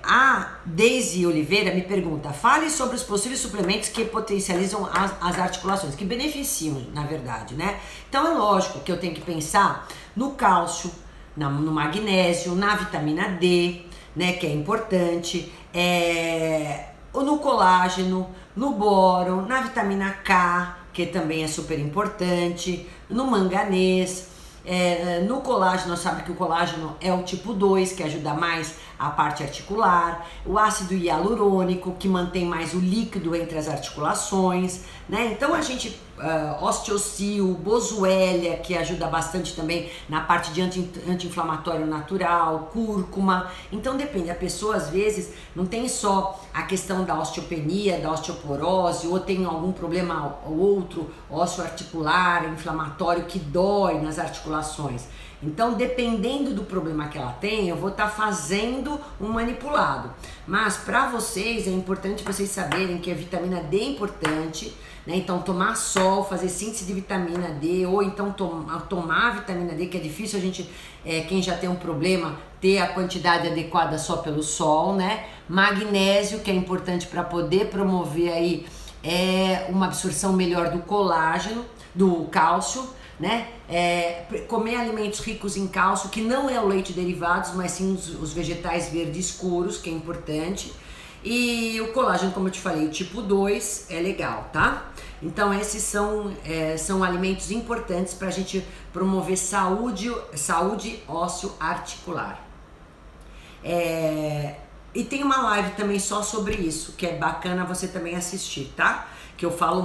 A Deise Oliveira me pergunta: fale sobre os possíveis suplementos que potencializam as articulações, que beneficiam, na verdade, né? Então é lógico que eu tenho que pensar no cálcio, no magnésio, na vitamina D, né, que é importante, no colágeno, no boro, na vitamina K, que também é super importante, no manganês. No colágeno, sabe que o colágeno é o tipo 2, que ajuda mais a parte articular, o ácido hialurônico, que mantém mais o líquido entre as articulações, né? Então a gente, osteocil, boswellia, que ajuda bastante também na parte de anti-inflamatório natural, cúrcuma. Então depende, a pessoa às vezes não tem só a questão da osteopenia, da osteoporose, ou tem algum problema ou outro osteoarticular, inflamatório, que dói nas articulações. Então, dependendo do problema que ela tem, eu vou estar fazendo um manipulado. Mas para vocês é importante vocês saberem que a vitamina D é importante, né? Então, tomar sol, fazer síntese de vitamina D, ou então tomar a vitamina D, que é difícil a gente, quem já tem um problema, ter a quantidade adequada só pelo sol, né? Magnésio, que é importante para poder promover aí uma absorção melhor do colágeno, do cálcio, né? Comer alimentos ricos em cálcio, que não é o leite derivados, mas sim os vegetais verdes escuros, que é importante. E o colágeno, como eu te falei, o tipo 2 é legal, tá? Então esses são alimentos importantes para a gente promover saúde ósseo-articular. E tem uma live também só sobre isso, que é bacana você também assistir, tá? Que eu falo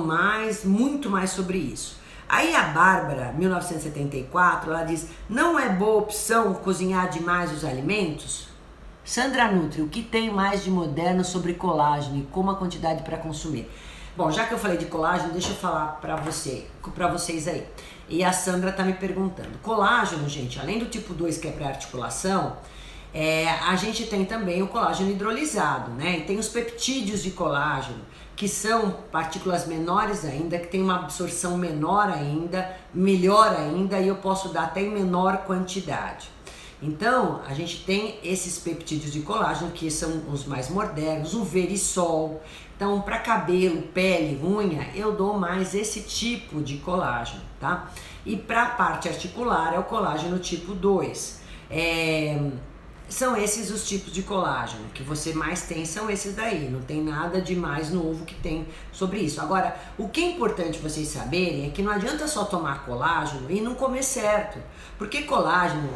muito mais sobre isso. Aí a Bárbara, 1974, ela diz: não é boa opção cozinhar demais os alimentos? Sandra Nutri, o que tem mais de moderno sobre colágeno e como a quantidade para consumir? Bom, já que eu falei de colágeno, deixa eu falar para vocês aí. E a Sandra tá me perguntando. Colágeno, gente, além do tipo 2, que é para articulação, a gente tem também o colágeno hidrolisado, né? E tem os peptídeos de colágeno, que são partículas menores ainda, que tem uma absorção menor ainda, melhor ainda, e eu posso dar até em menor quantidade. Então, a gente tem esses peptídeos de colágeno, que são os mais modernos, o Verisol. Então, para cabelo, pele, unha, eu dou mais esse tipo de colágeno, tá? E para a parte articular é o colágeno tipo 2. são esses os tipos de colágeno que você mais tem, são esses daí, não tem nada de mais novo que tem sobre isso. Agora, o que é importante vocês saberem é que não adianta só tomar colágeno e não comer certo, porque colágeno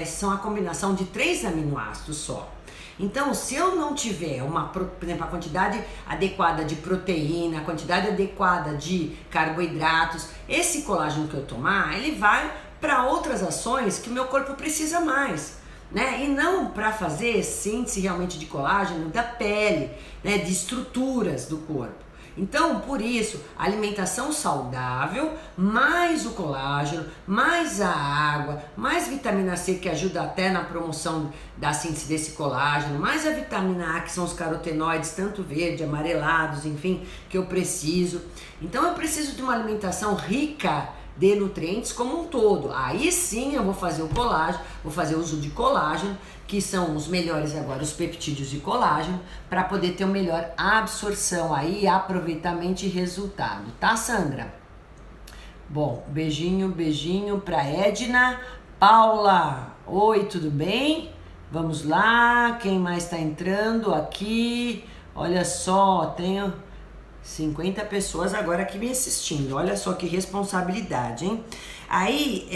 são a combinação de 3 aminoácidos só. Então, se eu não tiver por exemplo, a quantidade adequada de proteína, a quantidade adequada de carboidratos, esse colágeno que eu tomar, ele vai para outras ações que o meu corpo precisa mais. Né? E não para fazer síntese realmente de colágeno da pele, né? De estruturas do corpo. Então, por isso, alimentação saudável, mais o colágeno, mais a água, mais vitamina C, que ajuda até na promoção da síntese desse colágeno, mais a vitamina A, que são os carotenoides, tanto verde, amarelados, enfim, que eu preciso. Então, eu preciso de uma alimentação rica de nutrientes como um todo. Aí sim eu vou fazer o colágeno, vou fazer uso de colágeno, que são os melhores agora, os peptídeos de colágeno, para poder ter uma melhor absorção aí, aproveitamento e resultado, tá, Sandra? Bom, beijinho pra Edna. Paula, oi, tudo bem? Vamos lá, quem mais tá entrando aqui? Olha só, tenho 50 pessoas agora aqui me assistindo, olha só que responsabilidade, hein? Aí,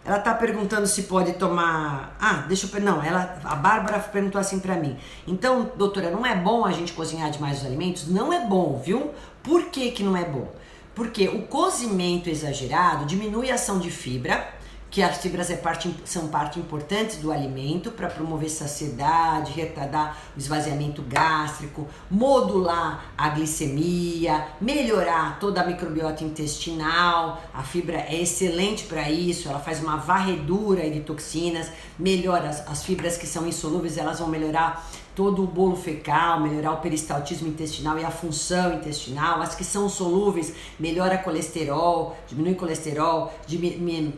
ela tá perguntando se pode tomar... a Bárbara perguntou assim pra mim. Então, doutora, não é bom a gente cozinhar demais os alimentos? Não é bom, viu? Por que que não é bom? Porque o cozimento exagerado diminui a ação de fibra, que as fibras são parte importante do alimento para promover saciedade, retardar o esvaziamento gástrico, modular a glicemia, melhorar toda a microbiota intestinal. A fibra é excelente para isso, ela faz uma varredura de toxinas, melhora as fibras que são insolúveis, elas vão melhorar todo o bolo fecal, melhorar o peristaltismo intestinal e a função intestinal. As que são solúveis, melhora colesterol, diminui colesterol,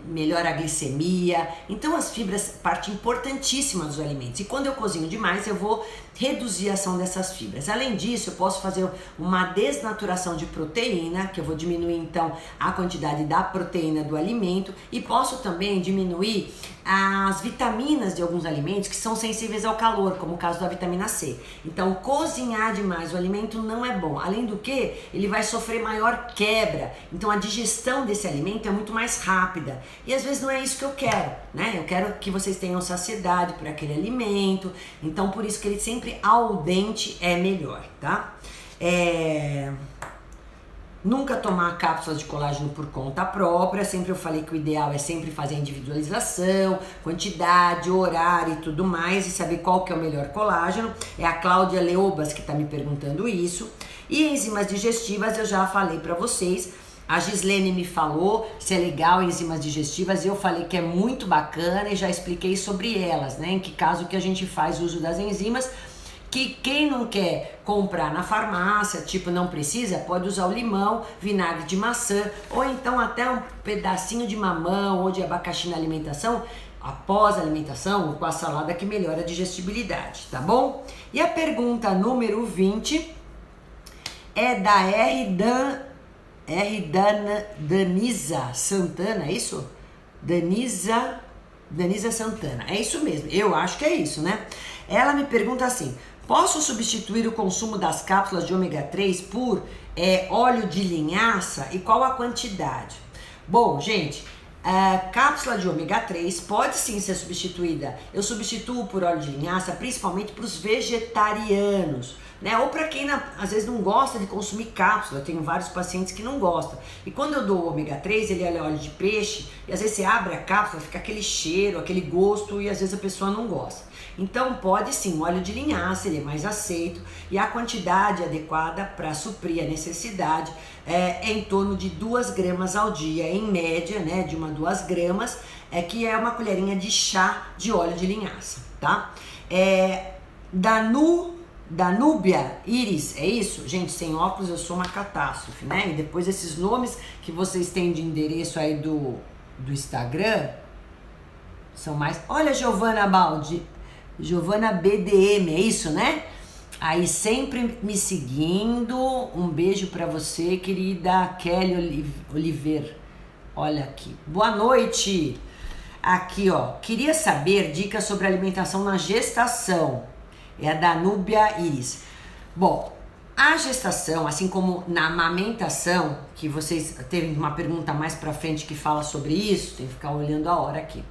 melhora a glicemia. Então as fibras, parte importantíssima dos alimentos. E quando eu cozinho demais, eu vou reduzir a ação dessas fibras. Além disso, eu posso fazer uma desnaturação de proteína, que eu vou diminuir então a quantidade da proteína do alimento, e posso também diminuir as vitaminas de alguns alimentos que são sensíveis ao calor, como o caso da vitamina C. Então, cozinhar demais o alimento não é bom. Além do que, ele vai sofrer maior quebra. Então, a digestão desse alimento é muito mais rápida. E às vezes não é isso que eu quero, né? Eu quero que vocês tenham saciedade por aquele alimento. Então, por isso que ele sempre ao dente é melhor, tá? Nunca tomar cápsulas de colágeno por conta própria. Sempre eu falei que o ideal é sempre fazer individualização, quantidade, horário e tudo mais, e saber qual que é o melhor colágeno. É a Cláudia Leobas que está me perguntando isso. E enzimas digestivas eu já falei para vocês. A Gislene me falou se é legal enzimas digestivas, eu falei que é muito bacana e já expliquei sobre elas, né? Em que caso que a gente faz uso das enzimas, que quem não quer comprar na farmácia, tipo não precisa, pode usar o limão, vinagre de maçã, ou então até um pedacinho de mamão ou de abacaxi na alimentação, após a alimentação, com a salada, que melhora a digestibilidade, tá bom? E a pergunta número 20 é da Danisa Santana, é isso? Danisa Santana, é isso mesmo, eu acho que é isso, né? Ela me pergunta assim: posso substituir o consumo das cápsulas de ômega 3 por óleo de linhaça e qual a quantidade? Bom, gente, a cápsula de ômega 3 pode sim ser substituída. Eu substituo por óleo de linhaça principalmente para os vegetarianos, né? Ou para quem às vezes não gosta de consumir cápsula. Eu tenho vários pacientes que não gostam. E quando eu dou o ômega 3, ele é óleo de peixe, e às vezes você abre a cápsula, fica aquele cheiro, aquele gosto, e às vezes a pessoa não gosta. Então pode sim, o óleo de linhaça, ele é mais aceito, e a quantidade adequada para suprir a necessidade é em torno de 2 gramas ao dia, em média, né, de 2 gramas, que é uma colherinha de chá de óleo de linhaça, tá? Danúbia Iris, é isso? Gente, sem óculos eu sou uma catástrofe, né? E depois esses nomes que vocês têm de endereço aí do Instagram são mais... Olha, Giovana Baldi, Giovana BDM, é isso, né? Aí sempre me seguindo. Um beijo pra você, querida Kelly Oliver. Olha aqui. Boa noite. Aqui, ó, queria saber dicas sobre alimentação na gestação. É a Danúbia Iris. Bom, a gestação, assim como na amamentação, que vocês teve uma pergunta mais pra frente que fala sobre isso, tem que ficar olhando a hora aqui.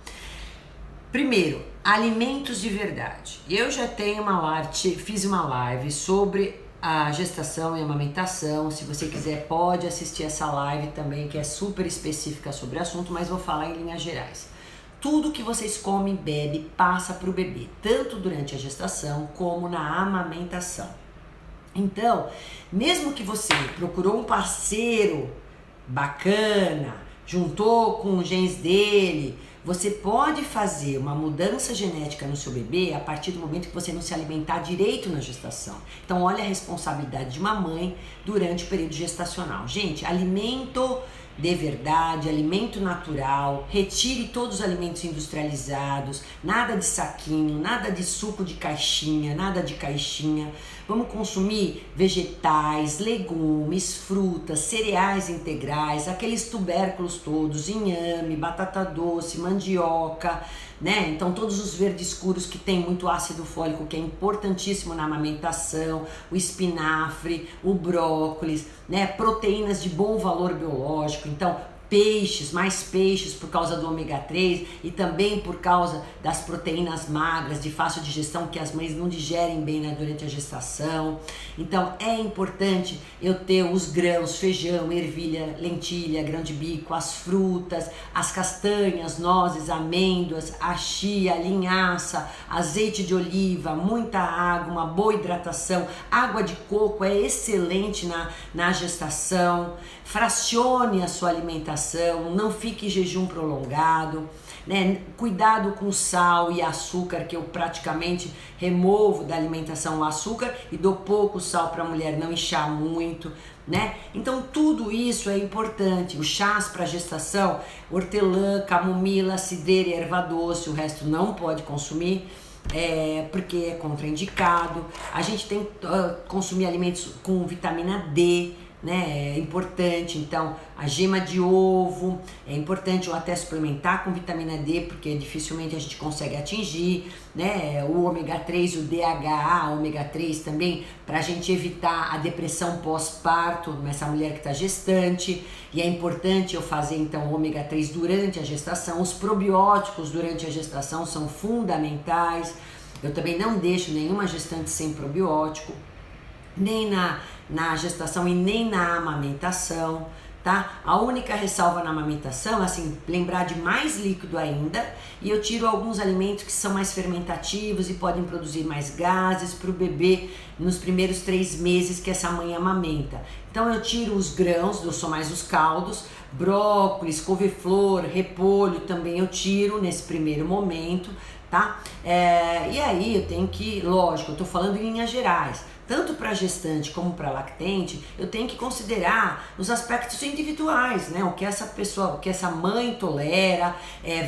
Primeiro, alimentos de verdade. Eu já tenho uma live, fiz uma live sobre a gestação e amamentação. Se você quiser, pode assistir essa live também, que é super específica sobre o assunto, mas vou falar em linhas gerais. Tudo que vocês comem e bebem passa para o bebê, tanto durante a gestação como na amamentação. Então, mesmo que você procurou um parceiro bacana, juntou com os genes dele, você pode fazer uma mudança genética no seu bebê a partir do momento que você não se alimentar direito na gestação. Então, olha a responsabilidade de uma mãe durante o período gestacional. Gente, alimento de verdade, alimento natural, retire todos os alimentos industrializados, nada de saquinho, nada de suco de caixinha, nada de caixinha. Vamos consumir vegetais, legumes, frutas, cereais integrais, aqueles tubérculos todos, inhame, batata doce, mandioca, né? Então todos os verdes escuros que tem muito ácido fólico, que é importantíssimo na amamentação, o espinafre, o brócolis, né? Proteínas de bom valor biológico, então peixes, mais peixes por causa do ômega 3 e também por causa das proteínas magras de fácil digestão que as mães não digerem bem, né, durante a gestação. Então é importante eu ter os grãos, feijão, ervilha, lentilha, grão de bico, as frutas, as castanhas, nozes, amêndoas, a chia, a linhaça, azeite de oliva, muita água, uma boa hidratação. Água de coco é excelente na gestação. Fracione a sua alimentação, não fique em jejum prolongado, né? Cuidado com sal e açúcar, que eu praticamente removo da alimentação o açúcar e dou pouco sal para a mulher não inchar muito, né? Então tudo isso é importante. Os chás para gestação, hortelã, camomila, cidreira e erva doce, o resto não pode consumir. Porque é contraindicado. A gente tem que consumir alimentos com vitamina D, né? É importante. Então a gema de ovo é importante, ou até suplementar com vitamina D, porque dificilmente a gente consegue atingir, né? O ômega 3, o DHA, ômega 3 também, para a gente evitar a depressão pós-parto nessa mulher que está gestante. E é importante eu fazer então ômega 3 durante a gestação. Os probióticos durante a gestação são fundamentais. Eu também não deixo nenhuma gestante sem probiótico, nem na gestação e nem na amamentação, tá? A única ressalva na amamentação é assim, lembrar de mais líquido ainda, e eu tiro alguns alimentos que são mais fermentativos e podem produzir mais gases para o bebê nos primeiros 3 meses que essa mãe amamenta. Então eu tiro os grãos, eu sou mais os caldos, brócolis, couve-flor, repolho também eu tiro nesse primeiro momento, tá? E aí eu tenho que, lógico, eu tô falando em linhas gerais, tanto para gestante como para lactente, eu tenho que considerar os aspectos individuais, né? O que essa pessoa, o que essa mãe tolera,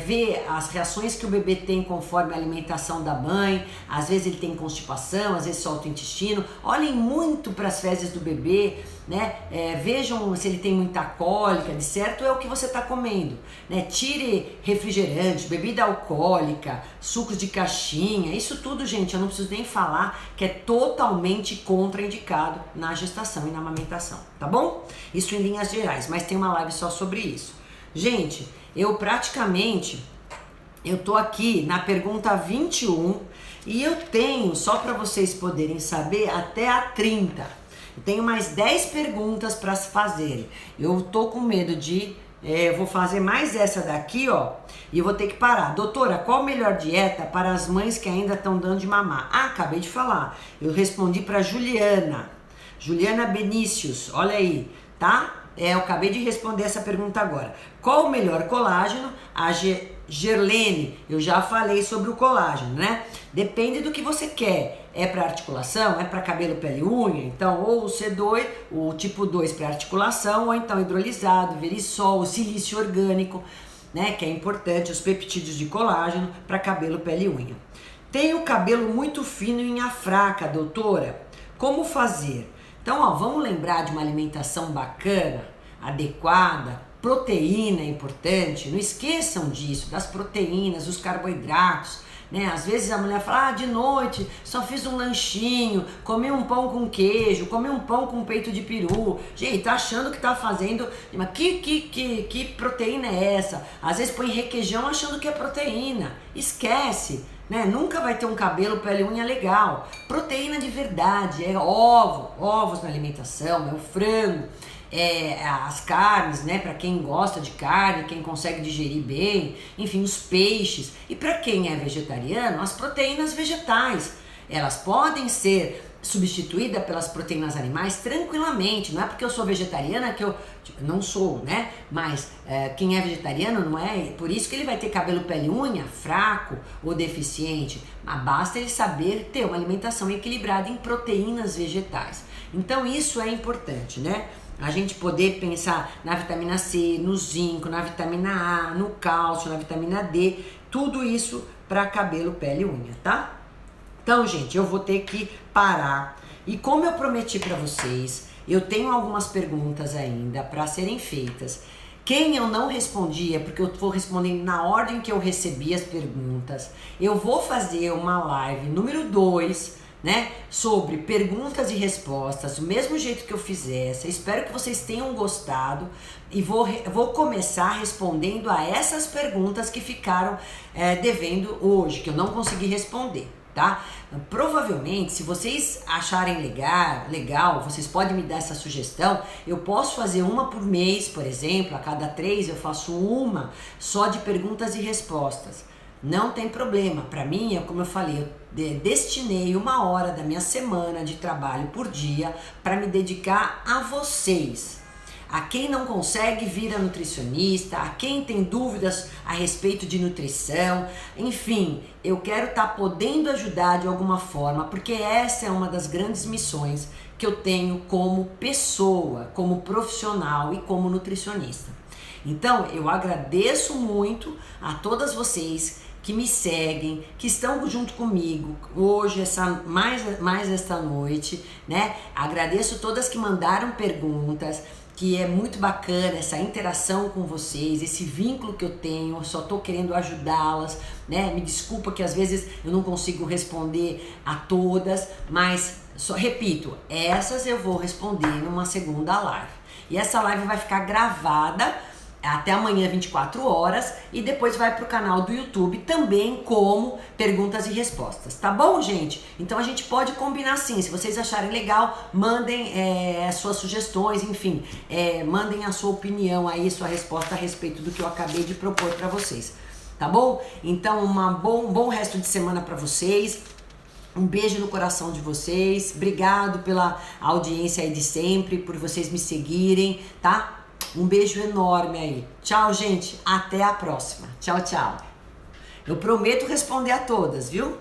ver as reações que o bebê tem conforme a alimentação da mãe. Às vezes ele tem constipação, às vezes solta o intestino. Olhem muito para as fezes do bebê, né? Vejam se ele tem muita cólica, de certo é o que você está comendo, né? Tire refrigerante, bebida alcoólica, sucos de caixinha, isso tudo, gente, eu não preciso nem falar que é totalmente contraindicado na gestação e na amamentação, tá bom? Isso em linhas gerais, mas tem uma live só sobre isso. Gente, eu tô aqui na pergunta 21 e eu tenho, só para vocês poderem saber, até a 30. Eu tenho mais 10 perguntas para se fazerem. Eu tô com medo de... vou fazer mais essa daqui, ó, e eu vou ter que parar. Doutora, qual a melhor dieta para as mães que ainda estão dando de mamar? Ah, acabei de falar. Eu respondi para Juliana Benícios, olha aí, tá? Eu acabei de responder essa pergunta agora. Qual o melhor colágeno? A Gerlene, eu já falei sobre o colágeno, né? Depende do que você quer. É para articulação, é para cabelo, pele e unha, então ou o C2, o tipo 2 para articulação, ou então hidrolisado, verisol, o silício orgânico, né, que é importante, os peptídeos de colágeno para cabelo, pele e unha. Tenho cabelo muito fino e unha fraca, doutora, como fazer? Então, ó, vamos lembrar de uma alimentação bacana. adequada, proteína é importante, não esqueçam disso, das proteínas, dos carboidratos, né? Às vezes a mulher fala, de noite só fiz um lanchinho, comi um pão com queijo, comi um pão com peito de peru. Gente, tá achando que tá fazendo, mas que proteína é essa? Às vezes põe requeijão achando que é proteína, esquece. Né? Nunca vai ter um cabelo, pele e unha legal. Proteína de verdade, é ovos na alimentação, é o frango, as carnes, né? Para quem gosta de carne, quem consegue digerir bem, enfim, os peixes. E para quem é vegetariano, as proteínas vegetais, elas podem ser substituídas pelas proteínas animais tranquilamente. Não é porque eu sou vegetariana que eu não sou, né? Mas quem é vegetariano não é por isso que ele vai ter cabelo, pele e unha fraco ou deficiente. Mas basta ele saber ter uma alimentação equilibrada em proteínas vegetais. Então isso é importante, né? A gente poder pensar na vitamina C, no zinco, na vitamina A, no cálcio, na vitamina D, tudo isso para cabelo, pele e unha, tá? Então, gente, eu vou ter que parar. E como eu prometi para vocês, eu tenho algumas perguntas ainda para serem feitas. Quem eu não respondi é porque eu vou respondendo na ordem que eu recebi as perguntas. Eu vou fazer uma live número 2, né, sobre perguntas e respostas, do mesmo jeito que eu fiz essa. Espero que vocês tenham gostado e vou começar respondendo a essas perguntas que ficaram devendo hoje, que eu não consegui responder, tá? Provavelmente, se vocês acharem legal, vocês podem me dar essa sugestão. Eu posso fazer uma por mês, por exemplo, a cada 3 eu faço uma só de perguntas e respostas. Não tem problema, para mim, como eu falei, eu destinei 1 hora da minha semana de trabalho por dia para me dedicar a vocês. A quem não consegue vir a nutricionista, a quem tem dúvidas a respeito de nutrição, enfim, eu quero estar podendo ajudar de alguma forma, porque essa é uma das grandes missões que eu tenho como pessoa, como profissional e como nutricionista. Então, eu agradeço muito a todas vocês que me seguem, que estão junto comigo hoje, mais esta noite, né? Agradeço todas que mandaram perguntas, que é muito bacana essa interação com vocês, esse vínculo que eu tenho, eu só tô querendo ajudá-las, né? Me desculpa que às vezes eu não consigo responder a todas, mas só repito, essas eu vou responder numa segunda live. E essa live vai ficar gravada até amanhã, 24 horas, e depois vai pro canal do YouTube também como perguntas e respostas, tá bom, gente? Então a gente pode combinar sim, se vocês acharem legal, mandem as suas sugestões, enfim, mandem a sua opinião aí, sua resposta a respeito do que eu acabei de propor para vocês, tá bom? Então um bom resto de semana para vocês. Um beijo no coração de vocês, obrigado pela audiência aí de sempre, por vocês me seguirem, tá? Um beijo enorme aí. Tchau, gente. Até a próxima. Tchau, tchau. Eu prometo responder a todas, viu?